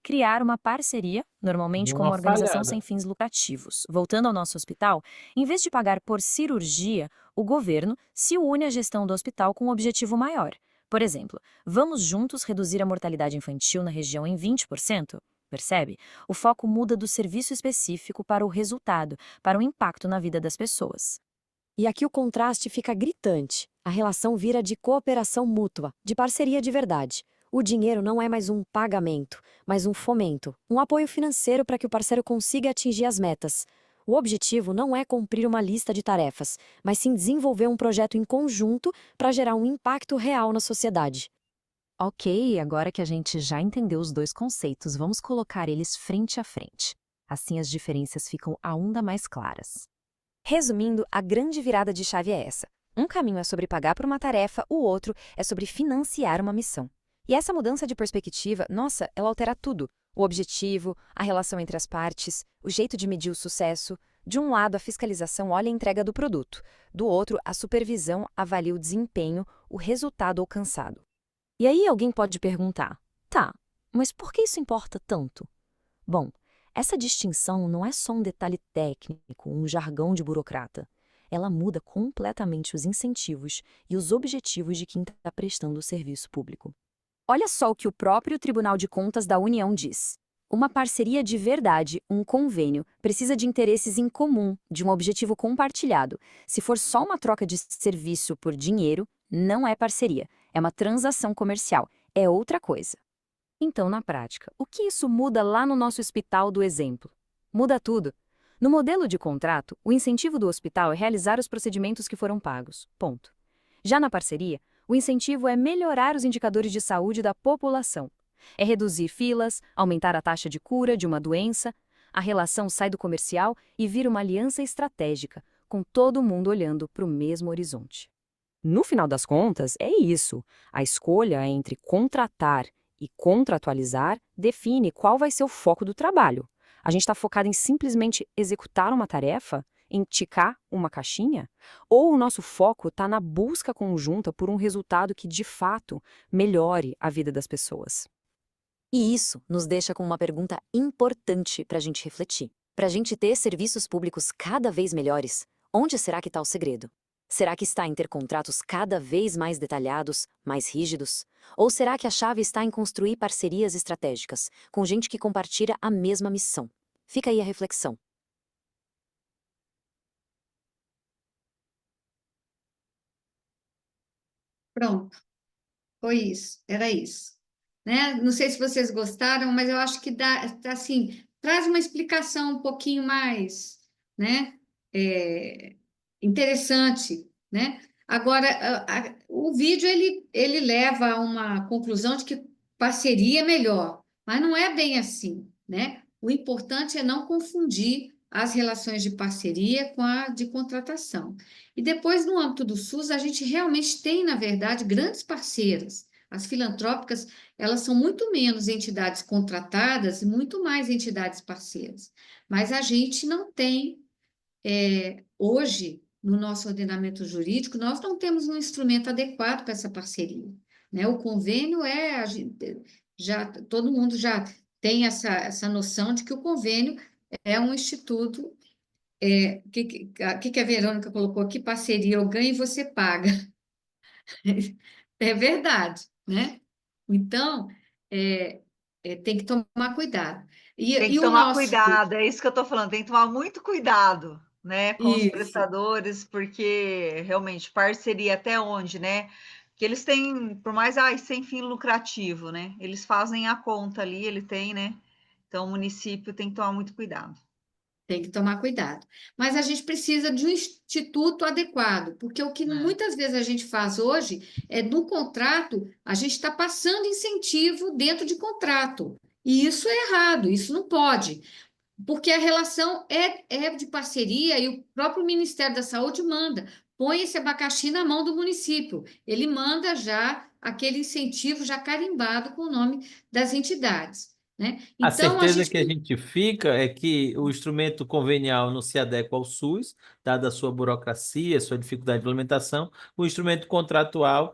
I: criar uma parceria, normalmente
E: Deu
I: com uma
E: uma
I: organização
E: falhada.
I: sem fins lucrativos. Voltando ao nosso hospital, em vez de pagar por cirurgia, o governo se une à gestão do hospital com um objetivo maior. Por exemplo, vamos juntos reduzir a mortalidade infantil na região em 20%? Percebe? O foco muda do serviço específico para o resultado, para o impacto na vida das pessoas. E aqui o contraste fica gritante. A relação vira de cooperação mútua, de parceria de verdade. O dinheiro não é mais um pagamento, mas um fomento, um apoio financeiro para que o parceiro consiga atingir as metas. O objetivo não é cumprir uma lista de tarefas, mas sim desenvolver um projeto em conjunto para gerar um impacto real na sociedade.
J: Ok, agora que a gente já entendeu os dois conceitos, vamos colocar eles frente a frente. Assim as diferenças ficam ainda mais claras.
I: Resumindo, a grande virada de chave é essa. Um caminho é sobre pagar por uma tarefa, o outro é sobre financiar uma missão. E essa mudança de perspectiva, nossa, ela altera tudo. O objetivo, a relação entre as partes, o jeito de medir o sucesso. De um lado, a fiscalização olha a entrega do produto. Do outro, a supervisão avalia o desempenho, o resultado alcançado. E aí alguém pode perguntar, tá, mas por que isso importa tanto? Bom, essa distinção não é só um detalhe técnico, um jargão de burocrata. Ela muda completamente os incentivos e os objetivos de quem está prestando o serviço público. Olha só o que o próprio Tribunal de Contas da União diz. Uma parceria de verdade, um convênio, precisa de interesses em comum, de um objetivo compartilhado. Se for só uma troca de serviço por dinheiro, não é parceria, é uma transação comercial, é outra coisa. Então, na prática, o que isso muda lá no nosso hospital do exemplo? Muda tudo. No modelo de contrato, o incentivo do hospital é realizar os procedimentos que foram pagos. Ponto. Já na parceria, o incentivo é melhorar os indicadores de saúde da população. É reduzir filas, aumentar a taxa de cura de uma doença. A relação sai do comercial e vira uma aliança estratégica, com todo mundo olhando para o mesmo horizonte. No final das contas, é isso. A escolha entre contratar e contratualizar define qual vai ser o foco do trabalho. A gente está focado em simplesmente executar uma tarefa, em ticar uma caixinha? Ou o nosso foco está na busca conjunta por um resultado que, de fato, melhore a vida das pessoas? E isso nos deixa com uma pergunta importante para a gente refletir. Para a gente ter serviços públicos cada vez melhores, onde será que está o segredo? Será que está em ter contratos cada vez mais detalhados, mais rígidos? Ou será que a chave está em construir parcerias estratégicas, com gente que compartilha a mesma missão? Fica aí a reflexão.
A: Pronto, foi isso, era isso. Né? Não sei se vocês gostaram, mas eu acho que dá, assim, traz uma explicação um pouquinho mais, né? É, interessante, né? Agora, o vídeo ele leva a uma conclusão de que parceria é melhor, mas não é bem assim, né? O importante é não confundir as relações de parceria com a de contratação. E depois, no âmbito do SUS, a gente realmente tem, na verdade, grandes parceiras. As filantrópicas, elas são muito menos entidades contratadas e muito mais entidades parceiras. Mas a gente não tem hoje, no nosso ordenamento jurídico, nós não temos um instrumento adequado para essa parceria, né? O convênio já todo mundo já tem essa noção de que o convênio é um instituto. Que a Verônica colocou aqui? Parceria, eu ganho e você paga. É verdade, né? Então, tem que tomar cuidado.
B: Tem que
A: E o
B: tomar
A: nosso.
B: cuidado, é isso que eu estou falando, tem que tomar muito cuidado, né, com os
A: Isso.
B: prestadores, porque realmente parceria até onde, né? Que eles têm, por mais sem fim lucrativo, né? Eles fazem a conta ali, ele tem, né? Então, o município tem que tomar muito cuidado.
A: Tem que tomar cuidado. Mas a gente precisa de um instituto adequado, porque o que muitas vezes a gente faz hoje é no contrato, a gente está passando incentivo dentro de contrato. E isso é errado, isso não pode, porque a relação é de parceria e o próprio Ministério da Saúde manda. Põe esse abacaxi na mão do município. Ele manda já aquele incentivo já carimbado com o nome das entidades, né?
E: A
A: Então, a
E: certeza
A: gente
E: que a gente fica é que o instrumento convenial não se adequa ao SUS, dada a sua burocracia, a sua dificuldade de implementação. O instrumento contratual,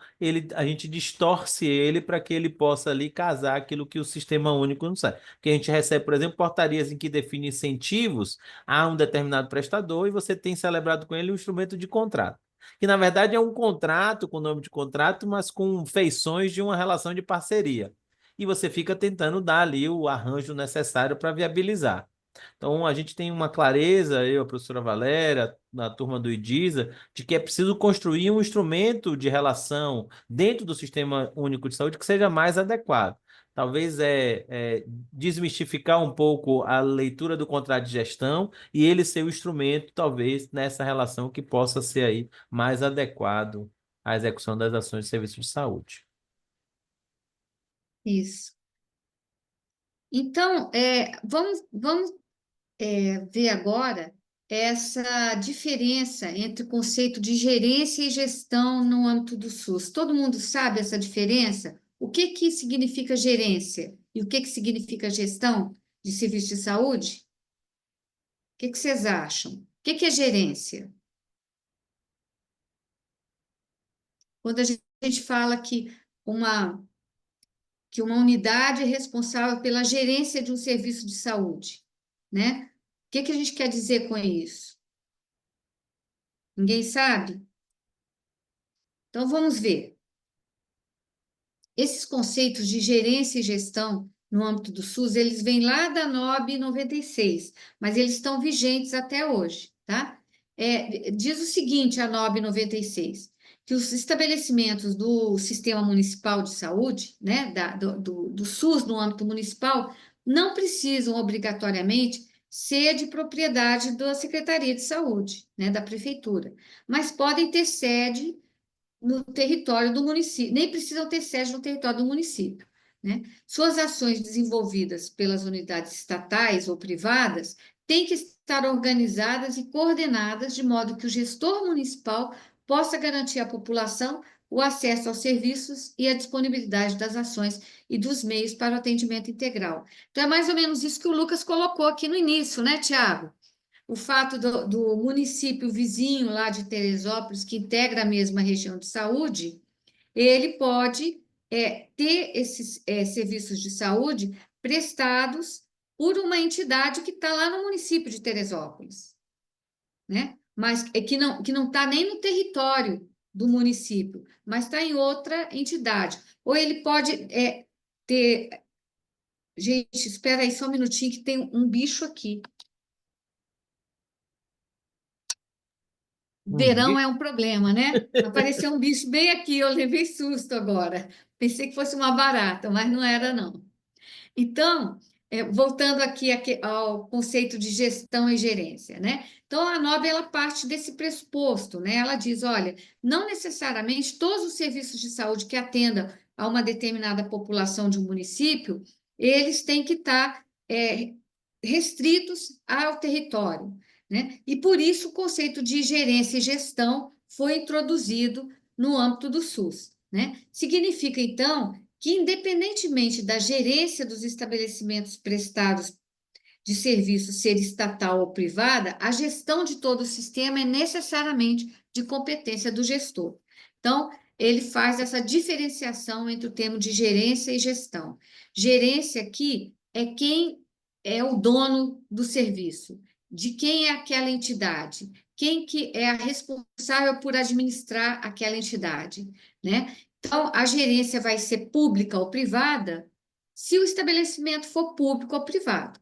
E: a gente distorce ele para que ele possa ali casar aquilo que o Sistema Único não sabe. Porque a gente recebe, por exemplo, portarias em que define incentivos a um determinado prestador e você tem celebrado com ele um instrumento de contrato. Que, na verdade, é um contrato com nome de contrato, mas com feições de uma relação de parceria. E você fica tentando dar ali o arranjo necessário para viabilizar. Então, a gente tem uma clareza, eu, a professora Valéria, na turma do IDISA, de que é preciso construir um instrumento de relação dentro do Sistema Único de Saúde que seja mais adequado. Talvez desmistificar um pouco a leitura do contrato de gestão e ele ser o instrumento, talvez, nessa relação que possa ser aí mais adequado à execução das ações de serviço de saúde.
A: Isso. Então, vamos ver agora essa diferença entre o conceito de gerência e gestão no âmbito do SUS. Todo mundo sabe essa diferença? O que que significa gerência e o que que significa gestão de serviço de saúde? O que que vocês acham? O que que é gerência? Quando a gente fala que uma unidade é responsável pela gerência de um serviço de saúde, né? O que que a gente quer dizer com isso? Ninguém sabe? Então vamos ver. Esses conceitos de gerência e gestão no âmbito do SUS, eles vêm lá da NOB 96, mas eles estão vigentes até hoje, tá? Diz o seguinte, a NOB 96, que os estabelecimentos do Sistema Municipal de Saúde, né, do SUS no âmbito municipal, não precisam obrigatoriamente ser de propriedade da Secretaria de Saúde, né, da Prefeitura, mas podem ter sede no território do município, nem precisam ter sede no território do município, né? Suas ações desenvolvidas pelas unidades estatais ou privadas têm que estar organizadas e coordenadas de modo que o gestor municipal possa garantir à população o acesso aos serviços e a disponibilidade das ações e dos meios para o atendimento integral. Então, é mais ou menos isso que o Lucas colocou aqui no início, né, Tiago? O fato do município vizinho lá de Teresópolis, que integra a mesma região de saúde, ele pode ter esses serviços de saúde prestados por uma entidade que está lá no município de Teresópolis, né? Mas que não está nem no território do município, mas está em outra entidade. Ou ele pode ter... Gente, espera aí só um minutinho que tem um bicho aqui. Verão é um problema, né? Apareceu um bicho bem aqui, eu levei susto agora. Pensei que fosse uma barata, mas não era, não. Então, voltando aqui ao conceito de gestão e gerência, né? Então, a NOB, ela parte desse pressuposto, né? Ela diz, olha, não necessariamente todos os serviços de saúde que atendam a uma determinada população de um município, eles têm que estar restritos ao território, né? E por isso o conceito de gerência e gestão foi introduzido no âmbito do SUS, né? Significa, então, que, independentemente da gerência dos estabelecimentos prestados de serviço ser estatal ou privada, a gestão de todo o sistema é necessariamente de competência do gestor. Então, ele faz essa diferenciação entre o termo de gerência e gestão. Gerência aqui é quem é o dono do serviço, de quem é aquela entidade, quem que é a responsável por administrar aquela entidade, né? Então, a gerência vai ser pública ou privada se o estabelecimento for público ou privado.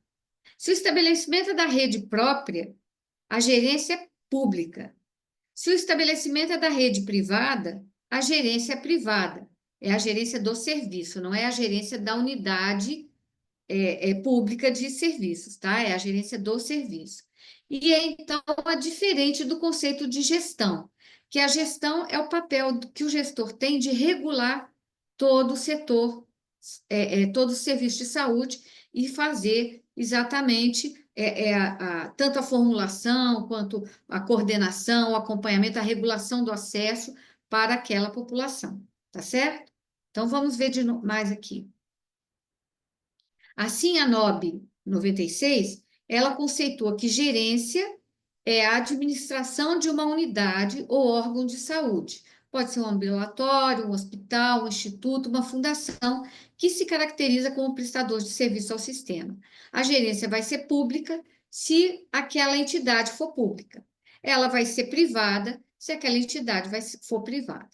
A: Se o estabelecimento é da rede própria, a gerência é pública. Se o estabelecimento é da rede privada, a gerência é privada. É a gerência do serviço, não é a gerência da unidade pública de serviços, tá? É a gerência do serviço. E então é diferente do conceito de gestão, que a gestão é o papel que o gestor tem de regular todo o setor, todo o serviço de saúde e fazer exatamente tanto a formulação quanto a coordenação, o acompanhamento, a regulação do acesso para aquela população, tá certo? Então vamos ver mais aqui. Assim, a NOB 96, ela conceitua que gerência é a administração de uma unidade ou órgão de saúde. Pode ser um ambulatório, um hospital, um instituto, uma fundação, que se caracteriza como prestador de serviço ao sistema. A gerência vai ser pública se aquela entidade for pública. Ela vai ser privada se aquela entidade for privada.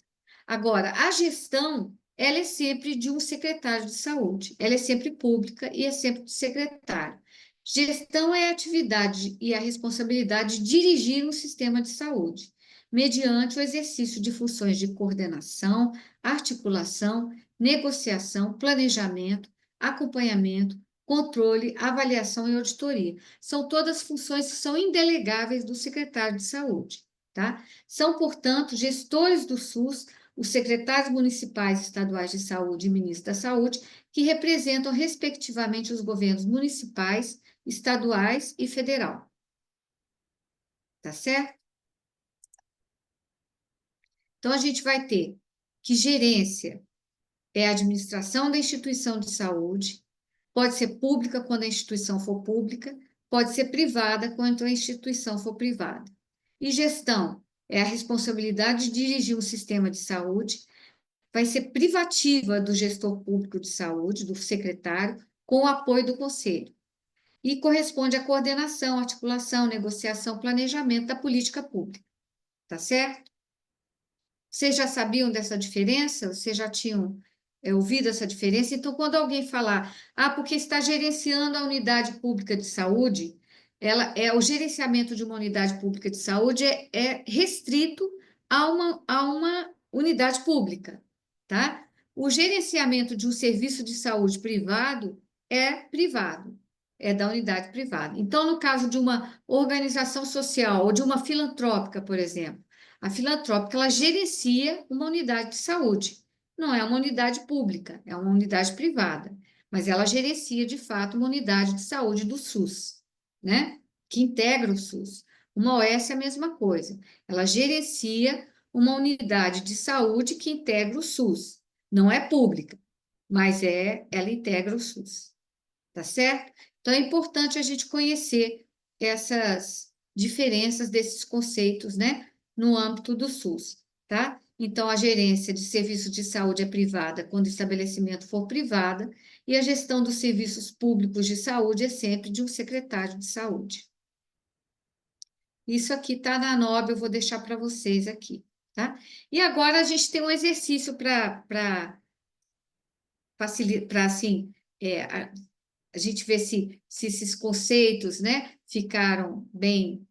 A: Agora, a gestão, ela é sempre de um secretário de saúde, ela é sempre pública e é sempre do secretário. Gestão é a atividade e a responsabilidade de dirigir um sistema de saúde, mediante o exercício de funções de coordenação, articulação, negociação, planejamento, acompanhamento, controle, avaliação e auditoria. São todas funções que são indelegáveis do secretário de saúde, tá? São, portanto, gestores do SUS, os secretários municipais e estaduais de saúde e ministro da saúde, que representam, respectivamente, os governos municipais, estaduais e federal. Tá certo? Então, a gente vai ter que gerência é a administração da instituição de saúde, pode ser pública quando a instituição for pública, pode ser privada quando a instituição for privada. E gestão é a responsabilidade de dirigir um sistema de saúde, vai ser privativa do gestor público de saúde, do secretário, com o apoio do conselho. E corresponde à coordenação, articulação, negociação, planejamento da política pública. Tá certo? Vocês já sabiam dessa diferença? Vocês já tinham ouvido essa diferença? Então, quando alguém falar, porque está gerenciando a unidade pública de saúde, o gerenciamento de uma unidade pública de saúde é restrito a uma unidade pública, tá? O gerenciamento de um serviço de saúde privado é privado, é da unidade privada. Então, no caso de uma organização social ou de uma filantrópica, por exemplo, a filantrópica, ela gerencia uma unidade de saúde. Não é uma unidade pública, é uma unidade privada, mas ela gerencia, de fato, uma unidade de saúde do SUS, né? Que integra o SUS. Uma OS é a mesma coisa. Ela gerencia uma unidade de saúde que integra o SUS. Não é pública, mas ela integra o SUS. Tá certo? Então, é importante a gente conhecer essas diferenças desses conceitos, né? No âmbito do SUS, tá? Então, a gerência de serviços de saúde é privada quando o estabelecimento for privada, e a gestão dos serviços públicos de saúde é sempre de um secretário de saúde. Isso aqui está na NOB, eu vou deixar para vocês aqui, tá? E agora a gente tem um exercício para facilitar, assim, a gente ver se esses conceitos, né, ficaram bem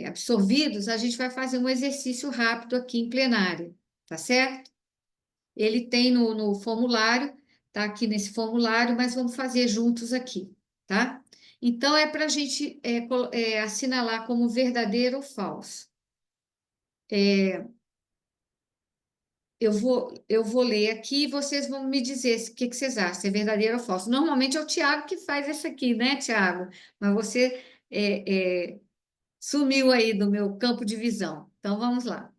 A: absorvidos. A gente vai fazer um exercício rápido aqui em plenário, tá certo? Ele tem no formulário, tá aqui nesse formulário, mas vamos fazer juntos aqui, tá? Então, é para a gente assinalar como verdadeiro ou falso. Eu vou ler aqui e vocês vão me dizer o que vocês acham, se é verdadeiro ou falso. Normalmente é o Tiago que faz isso aqui, né, Tiago? Mas você sumiu aí do meu campo de visão. Então, vamos lá.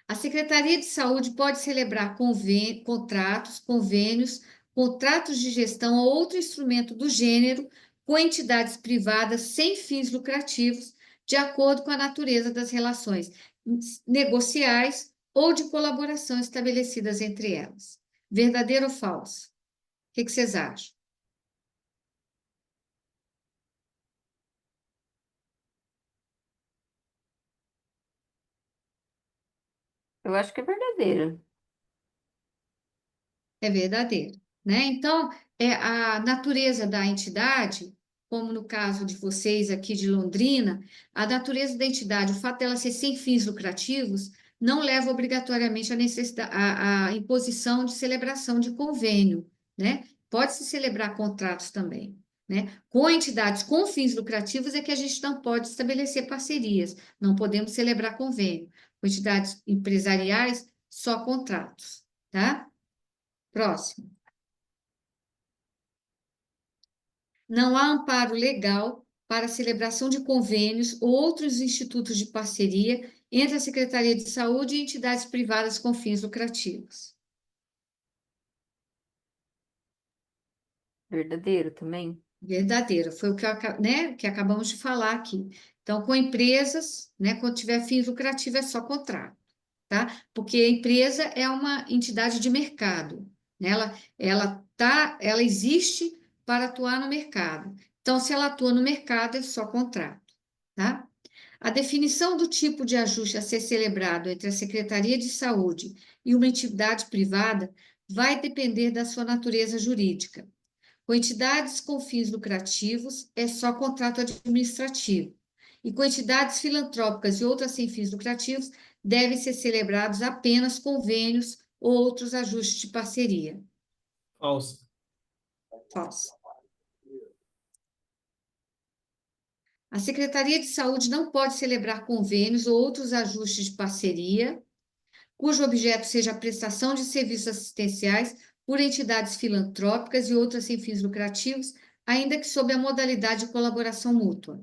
A: A Secretaria de Saúde pode celebrar contratos, convênios, contratos de gestão ou outro instrumento do gênero com entidades privadas sem fins lucrativos, de acordo com a natureza das relações negociais ou de colaboração estabelecidas entre elas. Verdadeiro ou falso? O que vocês acham?
C: Eu acho que é verdadeiro.
A: É verdadeiro, né? Então, a natureza da entidade, como no caso de vocês aqui de Londrina, a natureza da entidade, o fato dela ser sem fins lucrativos, não leva obrigatoriamente à imposição de celebração de convênio, né? pode-se celebrar contratos também, né? Com entidades com fins lucrativos é que a gente não pode estabelecer parcerias, não podemos celebrar convênio. Com entidades empresariais, só contratos, tá? Próximo. Não há amparo legal para a celebração de convênios ou outros institutos de parceria entre a Secretaria de Saúde e entidades privadas com fins lucrativos.
C: Verdadeiro também.
A: Verdadeiro, foi o que, né, que acabamos de falar aqui. Então, com empresas, né, quando tiver fins lucrativos, é só contrato, tá? Porque a empresa é uma entidade de mercado, né? Ela existe para atuar no mercado. Então, se ela atua no mercado, é só contrato, tá? A definição do tipo de ajuste a ser celebrado entre a Secretaria de Saúde e uma entidade privada vai depender da sua natureza jurídica. Com entidades com fins lucrativos, é só contrato administrativo. E com entidades filantrópicas e outras sem fins lucrativos, devem ser celebrados apenas convênios ou outros ajustes de parceria.
D: Falso.
A: Falso. A Secretaria de Saúde não pode celebrar convênios ou outros ajustes de parceria, cujo objeto seja a prestação de serviços assistenciais por entidades filantrópicas e outras sem fins lucrativos, ainda que sob a modalidade de colaboração mútua.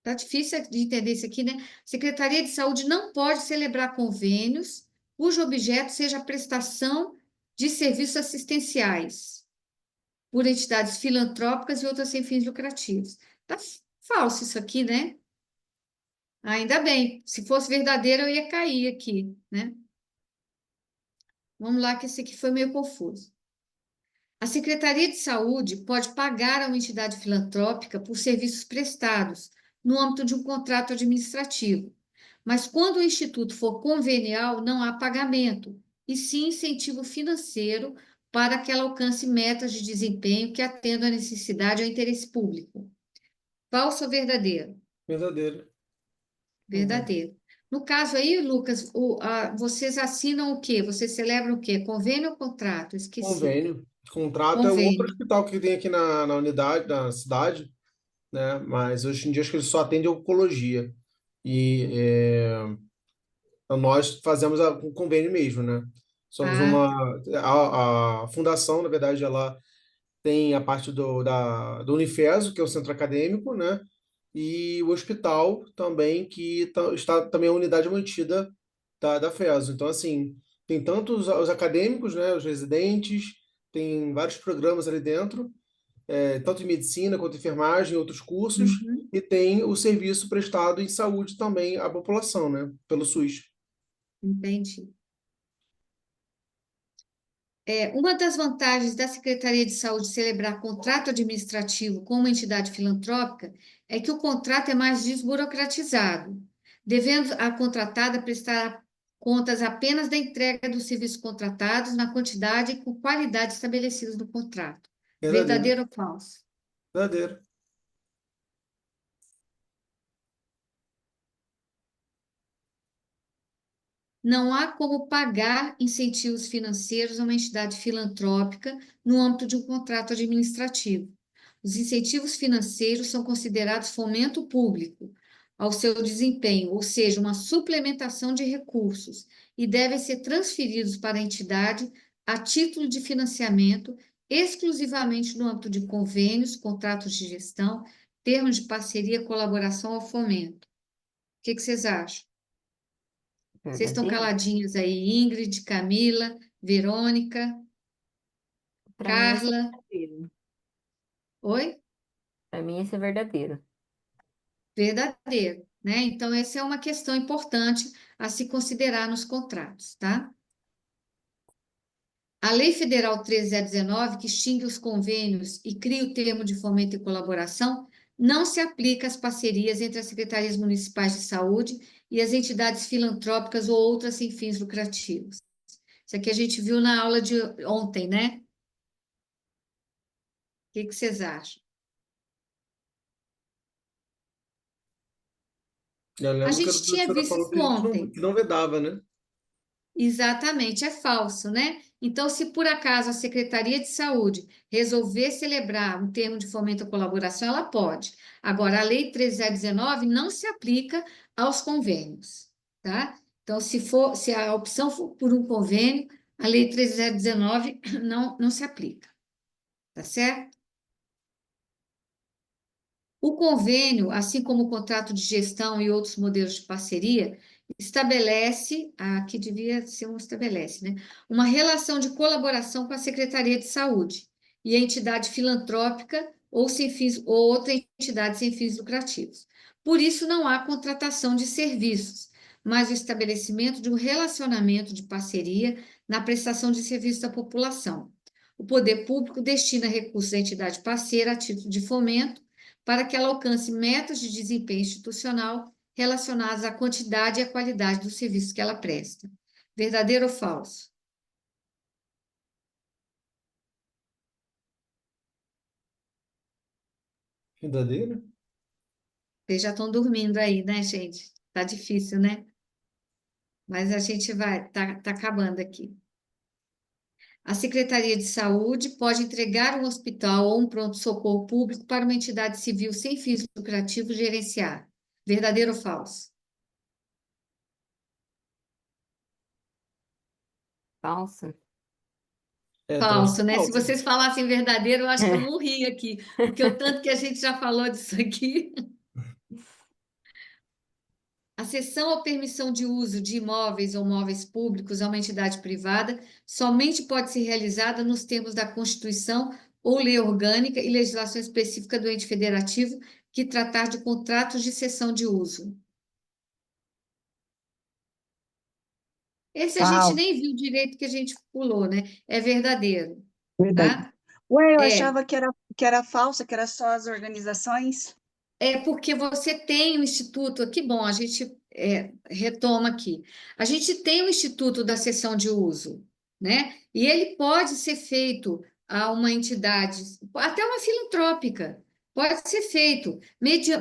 A: Tá difícil de entender isso aqui, né? Secretaria de Saúde não pode celebrar convênios cujo objeto seja a prestação de serviços assistenciais por entidades filantrópicas e outras sem fins lucrativos. Tá falso isso aqui, né? Ainda bem, se fosse verdadeiro eu ia cair aqui, né? Vamos lá, que esse aqui foi meio confuso. A Secretaria de Saúde pode pagar a uma entidade filantrópica por serviços prestados no âmbito de um contrato administrativo, mas quando o instituto for convenial, não há pagamento, e sim incentivo financeiro para que ela alcance metas de desempenho que atendam à necessidade ou ao interesse público. Falso ou verdadeiro?
D: Verdadeiro.
A: Verdadeiro. No caso aí, Lucas, vocês assinam o quê? Vocês celebram o quê? Convênio ou contrato? Esqueci.
D: Convênio. Contrato é o outro
A: Convênio.
D: hospital que tem aqui na unidade, na cidade, né? Mas hoje em dia acho que ele só atende oncologia. E então nós fazemos um convênio mesmo, né? Somos
A: Ah,
D: uma.
A: tá.
D: A fundação, na verdade, ela tem a parte do Unifeso, que é o centro acadêmico, né? E o hospital também, que está também a unidade mantida da FESO. Então, assim, tem tanto os acadêmicos, né? Os residentes, tem vários programas ali dentro, tanto em medicina quanto em enfermagem, outros cursos,
A: Uhum,
D: e tem o serviço prestado em saúde também à população, né? Pelo SUS.
A: entendi. Uma das vantagens da Secretaria de Saúde celebrar contrato administrativo com uma entidade filantrópica é que o contrato é mais desburocratizado, devendo a contratada prestar contas apenas da entrega dos serviços contratados na quantidade e com qualidade estabelecidos no contrato.
D: Verdadeiro.
A: Verdadeiro ou falso?
D: Verdadeiro.
A: Não há como pagar incentivos financeiros a uma entidade filantrópica no âmbito de um contrato administrativo. Os incentivos financeiros são considerados fomento público ao seu desempenho, ou seja, uma suplementação de recursos, e devem ser transferidos para a entidade a título de financiamento exclusivamente no âmbito de convênios, contratos de gestão, termos de parceria, colaboração ou fomento. O que vocês acham? Vocês estão
C: Verdadeiro.
A: caladinhos aí, Ingrid, Camila, Verônica,
C: Para mim, esse é
A: Carla.
C: verdadeiro.
A: Oi?
C: Para mim, esse é verdadeiro.
A: Verdadeiro, né? Então, essa é uma questão importante a se considerar nos contratos, tá? A Lei Federal 13.019, que extingue os convênios e cria o termo de fomento e colaboração, não se aplica às parcerias entre as secretarias municipais de saúde e as entidades filantrópicas ou outras sem fins lucrativos. Isso aqui a gente viu na aula de ontem, né? O que vocês acham?
D: Eu
A: A
D: lembro que a
A: gente tinha
D: professora
A: visto
D: falou
A: isso
D: que a gente
A: ontem.
D: que não vedava, né?
A: Exatamente, é falso, né? Então, se por acaso a Secretaria de Saúde resolver celebrar um termo de fomento à colaboração, ela pode. Agora, a Lei 13.019 não se aplica aos convênios, tá? Então, se a opção for por um convênio, a Lei 13.019 não se aplica, tá certo? O convênio, assim como o contrato de gestão e outros modelos de parceria, estabelece, aqui devia ser um estabelece, né? Uma relação de colaboração com a Secretaria de Saúde e a entidade filantrópica ou sem fins, ou outra entidade sem fins lucrativos. Por isso, não há contratação de serviços, mas o estabelecimento de um relacionamento de parceria na prestação de serviços à população. O poder público destina recursos à entidade parceira a título de fomento para que ela alcance metas de desempenho institucional relacionadas à quantidade e à qualidade do serviço que ela presta. Verdadeiro ou falso?
D: Verdadeiro?
A: Vocês já estão dormindo aí, né, gente? Tá difícil, né? Mas a gente tá acabando aqui. A Secretaria de Saúde pode entregar um hospital ou um pronto-socorro público para uma entidade civil sem fins lucrativos gerenciar. Verdadeiro ou falso?
C: Falso.
D: Também acho
A: Falso,
D: que é
A: né? Se
D: falso.
A: vocês falassem verdadeiro, eu acho que eu morri aqui, porque o tanto que a gente já falou disso aqui. A cessão ou permissão de uso de imóveis ou móveis públicos a uma entidade privada somente pode ser realizada nos termos da Constituição ou lei orgânica e legislação específica do ente federativo que tratar de contratos de cessão de uso. Esse a gente
K: Uau,
A: nem viu direito que a gente pulou, né? É verdadeiro,
K: verdade.
A: tá?
K: Ué, eu
A: É,
K: achava que era falsa, que era só as organizações.
A: É porque você tem o Instituto, que bom, a gente retoma aqui. A gente tem o Instituto da Cessão de Uso, né? E ele pode ser feito a uma entidade, até uma filantrópica, pode ser feito,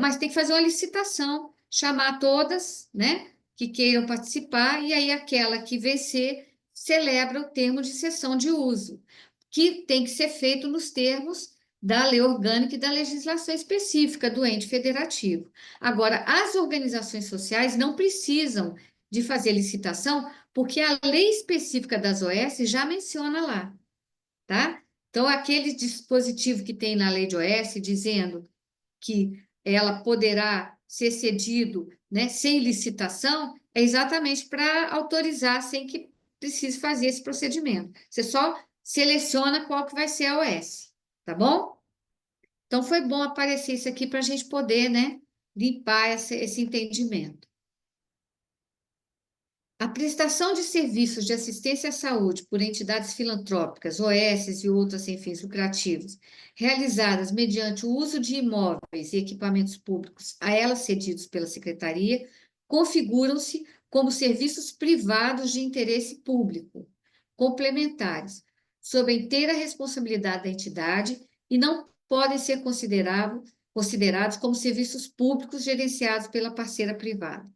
A: mas tem que fazer uma licitação, chamar todas, né, que queiram participar, e aí aquela que vencer celebra o termo de cessão de uso, que tem que ser feito nos termos da lei orgânica e da legislação específica do ente federativo. Agora, as organizações sociais não precisam de fazer licitação, porque a lei específica das OS já menciona lá, tá? Então, aquele dispositivo que tem na lei de OS dizendo que ela poderá ser cedido, né, sem licitação, é exatamente para autorizar sem que precise fazer esse procedimento. Você só seleciona qual que vai ser a OS, tá bom? Então, foi bom aparecer isso aqui para a gente poder, né, limpar esse entendimento. A prestação de serviços de assistência à saúde por entidades filantrópicas, OS e outras sem fins lucrativos, realizadas mediante o uso de imóveis e equipamentos públicos a elas cedidos pela Secretaria, configuram-se como serviços privados de interesse público, complementares, sob a inteira responsabilidade da entidade e não podem ser considerados como serviços públicos gerenciados pela parceira privada.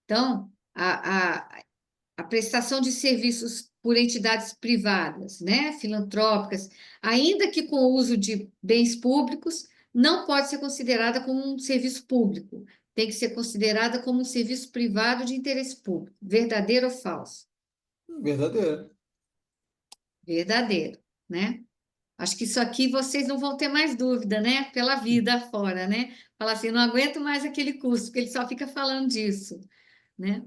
A: Então, a prestação de serviços por entidades privadas, né, filantrópicas, ainda que com o uso de bens públicos, não pode ser considerada como um serviço público. Tem que ser considerada como um serviço privado de interesse público. Verdadeiro ou falso?
D: Verdadeiro.
A: Verdadeiro, né? Acho que isso aqui vocês não vão ter mais dúvida, né? Pela vida fora, né? Falar assim, não aguento mais aquele curso, porque ele só fica falando disso, né?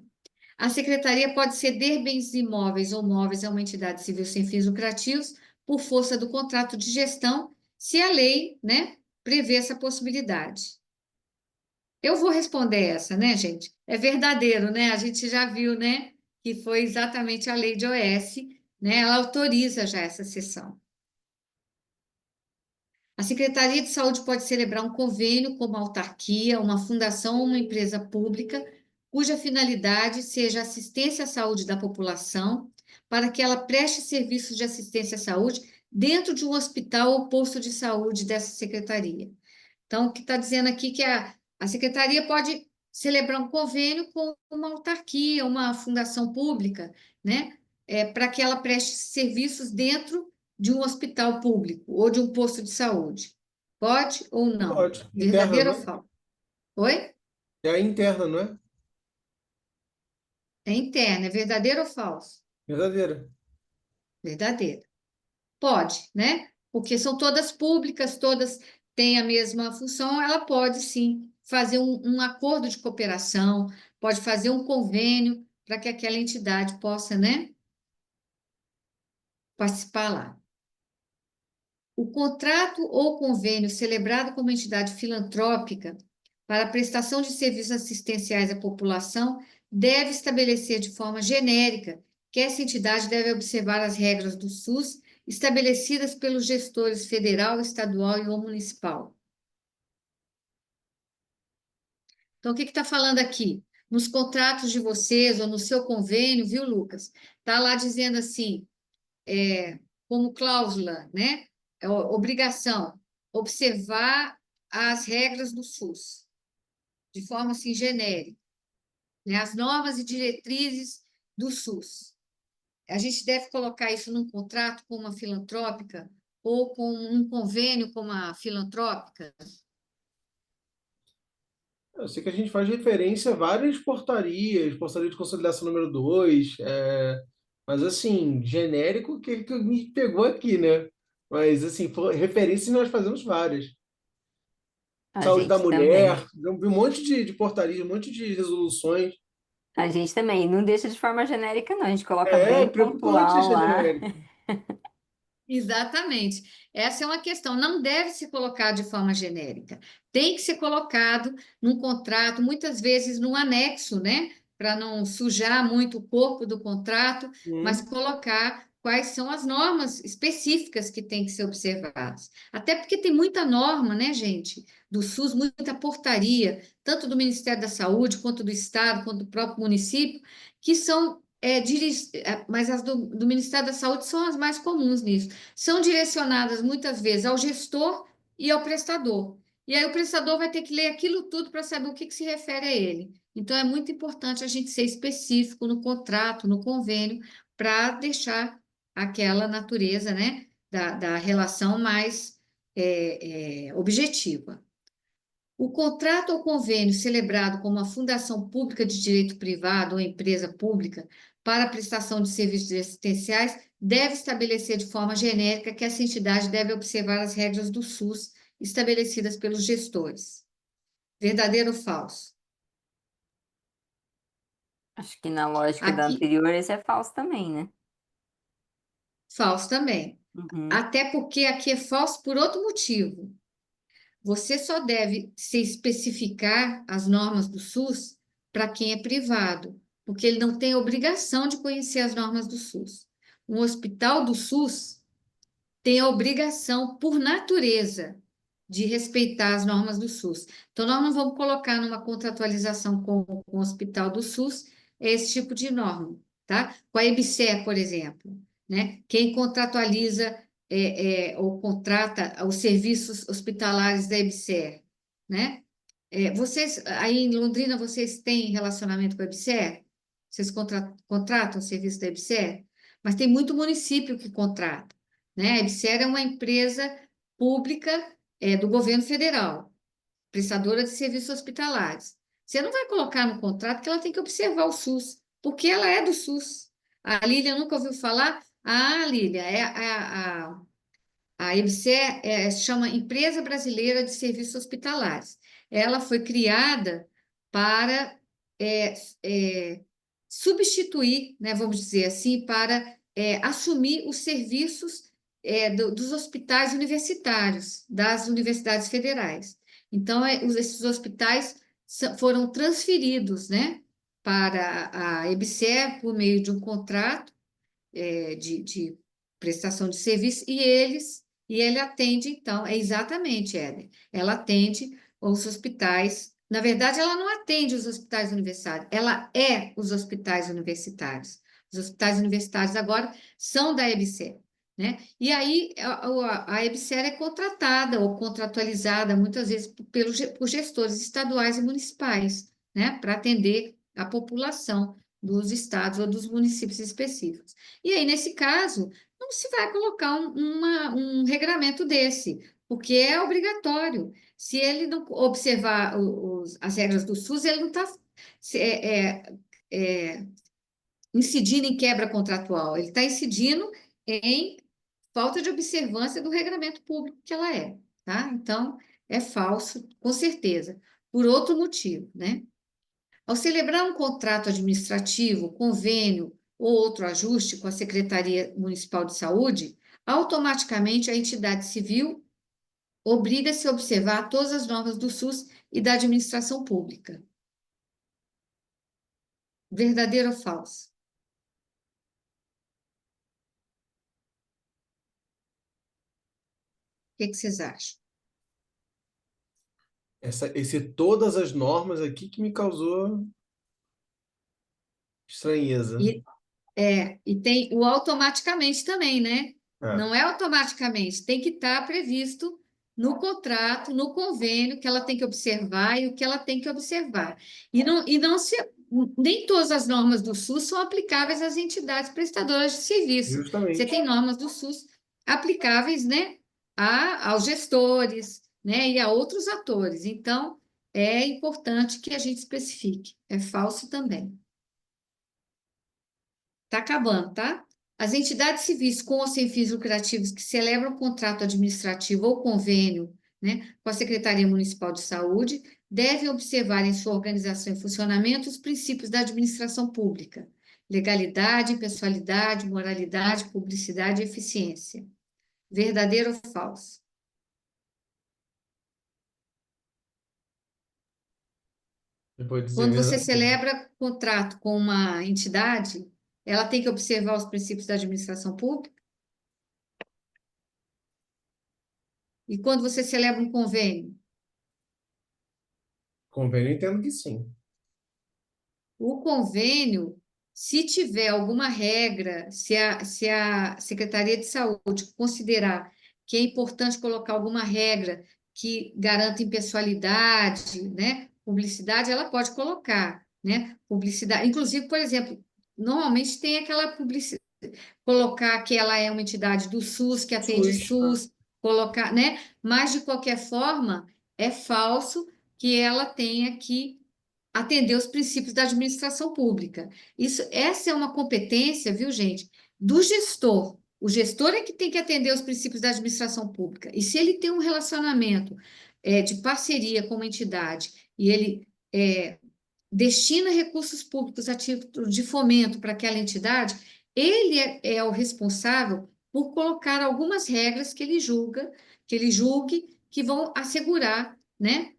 A: A secretaria pode ceder bens imóveis ou móveis a uma entidade civil sem fins lucrativos por força do contrato de gestão, se a lei, né, prevê essa possibilidade. Eu vou responder essa, né, gente? É verdadeiro, né? A gente já viu, né, que foi exatamente a lei de OS, né? Ela autoriza já essa cessão. A Secretaria de Saúde pode celebrar um convênio com uma autarquia, uma fundação ou uma empresa pública, cuja finalidade seja assistência à saúde da população, para que ela preste serviços de assistência à saúde dentro de um hospital ou posto de saúde dessa secretaria. Então, o que está dizendo aqui que A secretaria pode celebrar um convênio com uma autarquia, uma fundação pública, né? Para que ela preste serviços dentro de um hospital público ou de um posto de saúde. Pode ou não?
D: Pode. Interna,
A: Verdadeiro
D: não
A: ou
D: é?
A: falso? Oi?
D: É a interna, não é?
A: É interna, é verdadeiro ou falso?
D: Verdadeira.
A: Verdadeiro. Pode, né? Porque são todas públicas, todas têm a mesma função, ela pode sim fazer um acordo de cooperação, pode fazer um convênio para que aquela entidade possa, né, participar lá. O contrato ou convênio celebrado com uma entidade filantrópica para a prestação de serviços assistenciais à população deve estabelecer de forma genérica que essa entidade deve observar as regras do SUS estabelecidas pelos gestores federal, estadual e ou municipal. Então, o que está falando aqui? Nos contratos de vocês ou no seu convênio, viu, Lucas? Está lá dizendo assim, como cláusula, né? Obrigação, observar as regras do SUS, de forma assim genérica, né? As normas e diretrizes do SUS. A gente deve colocar isso num contrato com uma filantrópica ou com um convênio com uma filantrópica?
D: Eu sei que a gente faz referência a várias portarias, portaria de consolidação número 2, mas assim, genérico que me pegou aqui, né? Mas assim, referências nós fazemos várias.
C: A
D: Saúde da
C: gente também.
D: mulher, um monte de portarias, um monte de resoluções.
C: A gente também. Não deixa de forma genérica, não. A gente coloca bem
D: Preocupante
C: pontual
D: deixar
C: lá.
D: genérico.
A: Exatamente. Essa é uma questão. Não deve ser colocado de forma genérica. Tem que ser colocado num contrato, muitas vezes num anexo, né? Para não sujar muito o corpo do contrato, mas
D: Hum.
A: colocar quais são as normas específicas que têm que ser observadas. Até porque tem muita norma, né, gente, do SUS, muita portaria, tanto do Ministério da Saúde, quanto do Estado, quanto do próprio município, que são. Mas as do Ministério da Saúde são as mais comuns nisso, são direcionadas muitas vezes ao gestor e ao prestador. E aí o prestador vai ter que ler aquilo tudo para saber o que se refere a ele. Então é muito importante a gente ser específico no contrato, no convênio, para deixar aquela natureza, né, da relação mais objetiva. O contrato ou convênio celebrado com uma fundação pública de direito privado ou empresa pública para a prestação de serviços assistenciais deve estabelecer de forma genérica que essa entidade deve observar as regras do SUS estabelecidas pelos gestores. Verdadeiro ou falso?
C: Acho que na lógica da
A: Aqui,
C: anterior, esse é falso também, né?
A: falso também.
C: Uhum.
A: Até porque aqui é falso por outro motivo. Você só deve se especificar as normas do SUS para quem é privado, porque ele não tem obrigação de conhecer as normas do SUS. Um hospital do SUS tem a obrigação, por natureza, de respeitar as normas do SUS. Então, nós não vamos colocar numa contratualização com o hospital do SUS esse tipo de norma, tá? Com a EBSER, por exemplo, né? Quem contratualiza ou contrata os serviços hospitalares da EBSER, né? Vocês, aí em Londrina, vocês têm relacionamento com a EBSER? Vocês contratam o serviço da EBSER? Mas tem muito município que contrata, né? A EBSER é uma empresa pública do governo federal, prestadora de serviços hospitalares. Você não vai colocar no contrato que ela tem que observar o SUS, porque ela é do SUS. A Lília nunca ouviu falar? Ah, Lília, a EBSER chama Empresa Brasileira de Serviços Hospitalares. Ela foi criada para é, substituir, né, vamos dizer assim, para assumir os serviços dos hospitais universitários, das universidades federais. Então, esses hospitais foram transferidos, né, para a EBSER por meio de um contrato de prestação de serviço, e ele atende, então, exatamente, Éder, ela atende os hospitais. Na verdade, ela não atende os hospitais universitários, ela é os hospitais universitários. Os hospitais universitários agora são da EBSER. né? E aí a EBSER é contratada ou contratualizada muitas vezes por gestores estaduais e municipais, né? Para atender a população dos estados ou dos municípios específicos. E aí, nesse caso, não se vai colocar um regramento desse, porque é obrigatório. Se ele não observar as regras do SUS, ele não está incidindo em quebra contratual, ele está incidindo em falta de observância do regramento público que ela é, tá? Então, é falso, com certeza, por outro motivo, né? Ao celebrar um contrato administrativo, convênio ou outro ajuste com a Secretaria Municipal de Saúde, automaticamente a entidade civil obriga-se a observar todas as normas do SUS e da administração pública. Verdadeiro ou falso? O que vocês acham?
D: Todas as normas aqui que me causou estranheza.
A: E tem o automaticamente também, né?
D: É.
A: Não é automaticamente, tem que estar previsto no contrato, no convênio, que ela tem que observar e o que ela tem que observar. Nem todas as normas do SUS são aplicáveis às entidades prestadoras de serviço.
D: Justamente.
A: Você tem normas do SUS aplicáveis, né, aos gestores, né, e a outros atores. Então, é importante que a gente especifique. É falso também. Está acabando, tá? As entidades civis com ou sem fins lucrativos que celebram contrato administrativo ou convênio, né, com a Secretaria Municipal de Saúde devem observar em sua organização e funcionamento os princípios da administração pública: legalidade, impessoalidade, moralidade, publicidade e eficiência. Verdadeiro ou falso?
D: Depois de dizer
A: Quando você
D: verdadeiro.
A: celebra contrato com uma entidade, ela tem que observar os princípios da administração pública? E quando você celebra um convênio?
D: Convênio, eu entendo que sim.
A: O convênio, se tiver alguma regra, se a Secretaria de Saúde considerar que é importante colocar alguma regra que garanta impessoalidade, né, publicidade, ela pode colocar, né, publicidade. Inclusive, por exemplo, normalmente tem aquela publicidade, colocar que ela é uma entidade do SUS, que atende SUS, colocar, né? Mas, de qualquer forma, é falso que ela tenha que atender os princípios da administração pública. Essa é uma competência, viu, gente, do gestor. O gestor é que tem que atender os princípios da administração pública. E se ele tem um relacionamento de parceria com uma entidade e ele destina recursos públicos a título de fomento para aquela entidade, ele é o responsável por colocar algumas regras que ele julgue que vão assegurar, né,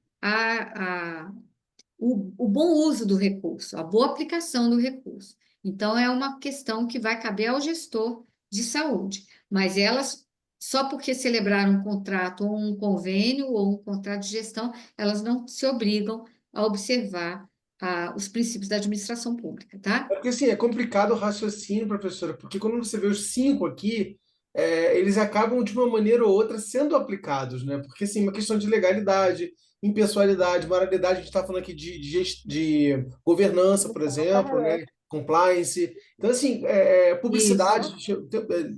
A: o bom uso do recurso, a boa aplicação do recurso. Então, é uma questão que vai caber ao gestor de saúde, mas elas, só porque celebraram um contrato ou um convênio ou um contrato de gestão, elas não se obrigam a observar os princípios da administração pública, tá?
D: É porque assim, é complicado o raciocínio, professora, porque quando você vê os 5 aqui, eles acabam de uma maneira ou outra sendo aplicados, né? Porque assim, uma questão de legalidade, impessoalidade, moralidade, a gente está falando aqui de governança, por exemplo, né? Compliance. Então, assim, publicidade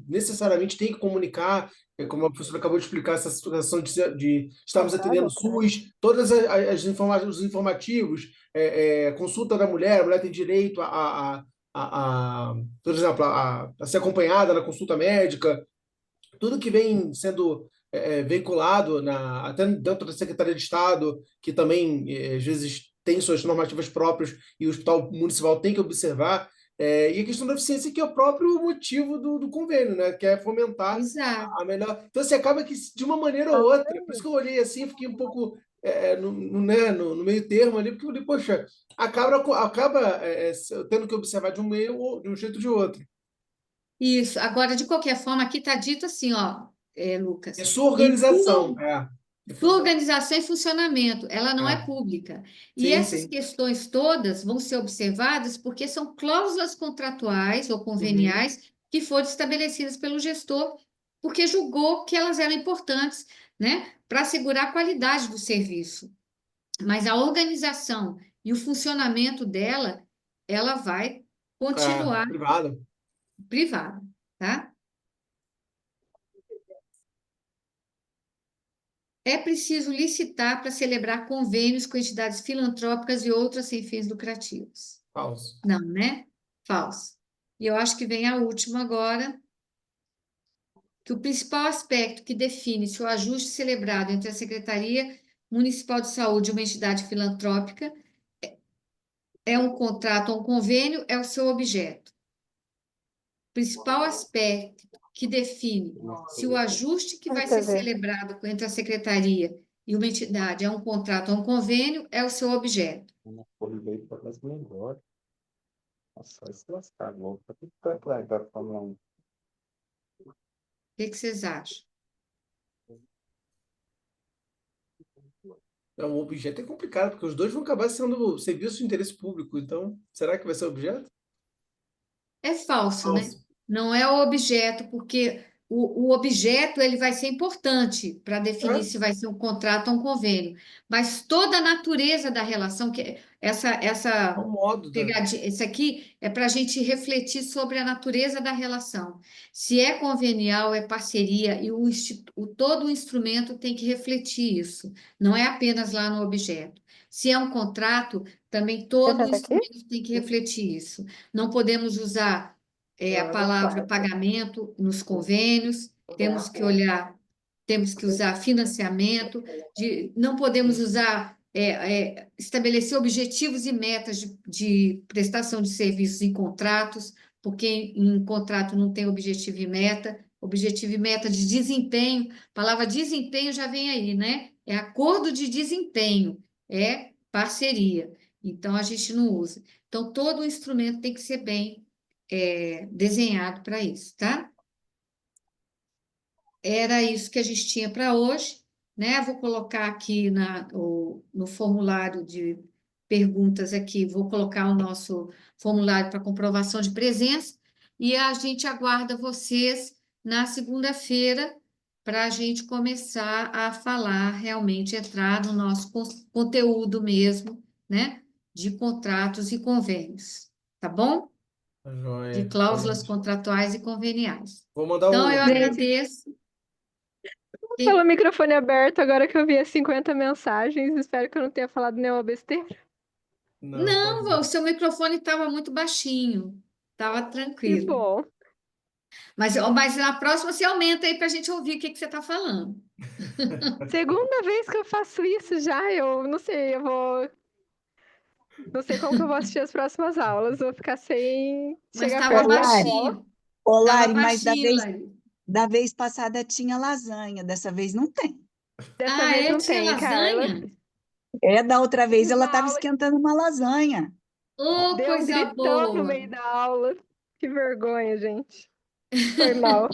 D: necessariamente tem que comunicar, como a professora acabou de explicar, essa situação de estarmos atendendo o SUS, todas os informativos, consulta da mulher, a mulher tem direito por exemplo, a ser acompanhada na consulta médica, tudo que vem sendo veiculado até dentro da Secretaria de Estado, que também, às vezes, tem suas normativas próprias e o Hospital Municipal tem que observar, e a questão da eficiência, que é o próprio motivo do convênio, né? Que é fomentar a melhor... Então, você acaba que, de uma maneira ou outra, por isso que eu olhei assim, fiquei um pouco no meio termo ali, porque eu falei, poxa, acaba tendo que observar de um meio ou de um jeito ou de outro.
A: Isso. Agora, de qualquer forma, aqui está dito assim, ó, Lucas.
D: É sua organização.
A: Sua organização e funcionamento, ela não é pública. E essas questões todas vão ser observadas porque são cláusulas contratuais ou conveniais que foram estabelecidas pelo gestor porque julgou que elas eram importantes, né, para assegurar a qualidade do serviço. Mas a organização e o funcionamento dela, ela vai continuar
D: Privado.
A: privada, tá? É preciso licitar para celebrar convênios com entidades filantrópicas e outras sem fins lucrativos.
D: Falso.
A: Não, né? Falso. E eu acho que vem a última agora, que o principal aspecto que define se o ajuste celebrado entre a Secretaria Municipal de Saúde e uma entidade filantrópica é um contrato ou um convênio, é o seu objeto. O principal aspecto que define se o ajuste que vai ser celebrado entre a Secretaria e uma entidade é um contrato ou um convênio, é o seu objeto. O que vocês acham?
D: O objeto é complicado, porque os dois vão acabar sendo serviços de interesse público. Então, será que vai ser objeto?
A: É falso, né? Não é o objeto, porque o objeto ele vai ser importante para definir se vai ser um contrato ou um convênio. Mas toda a natureza da relação, que essa
D: O modo
A: pegadinha, isso aqui é para a gente refletir sobre a natureza da relação. Se é convenial, é parceria, e todo o instrumento tem que refletir isso. Não é apenas lá no objeto. Se é um contrato, também todo o instrumento tem que refletir isso. Não podemos usar a palavra pagamento nos convênios, temos que olhar, temos que usar financiamento, não podemos usar, estabelecer objetivos e metas de prestação de serviços em contratos, porque em contrato não tem objetivo e meta de desempenho, a palavra desempenho já vem aí, né? É acordo de desempenho, é parceria. Então, a gente não usa. Então, todo o instrumento tem que ser bem desenhado para isso, tá? Era isso que a gente tinha para hoje, né? Vou colocar aqui no formulário de perguntas aqui, vou colocar o nosso formulário para comprovação de presença e a gente aguarda vocês na segunda-feira para a gente começar a falar, realmente entrar no nosso conteúdo mesmo, né? De contratos e convênios, tá bom?
D: Tá
A: De
D: joia.
A: cláusulas contratuais e conveniais.
D: Vou mandar
A: Então, eu
F: Gente,
A: agradeço.
F: pelo microfone aberto, agora que eu vi as 50 mensagens, espero que eu não tenha falado nenhuma besteira.
A: Não, o seu microfone estava muito baixinho, estava
F: Que
A: tranquilo.
F: bom.
A: Mas na próxima você aumenta aí para a gente ouvir o que você está falando.
F: Segunda vez que eu faço isso já, eu não sei, não sei como que eu vou assistir as próximas aulas, vou ficar sem
A: Mas
F: chegar
A: estava
F: perto da tela.
A: baixinho.
K: Ô,
A: Estava
K: Lari, mas
A: baixinho, Lari.
K: da vez passada tinha lasanha, dessa vez não tem.
F: Dessa vez não
A: Tinha
F: tem, Carla.
A: lasanha?
K: Da outra vez ela
F: Na
K: estava
F: aula
K: esquentando uma lasanha.
A: Ô,
F: deu um
A: coisa
F: gritão no
A: boa.
F: meio da aula. Que vergonha, gente. Foi mal.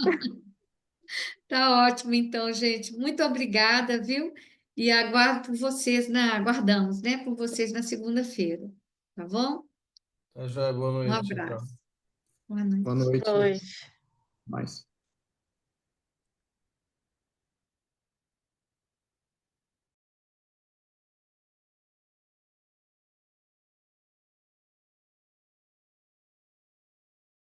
A: Tá ótimo, então, gente. Muito obrigada, viu? E aguardo por vocês aguardamos, né, por vocês na segunda-feira. Tá bom?
D: Tá joia. Boa
A: Um
D: noite. Tchau.
A: abraço. Boa noite.
D: Boa noite.
K: Oi.
D: Mais.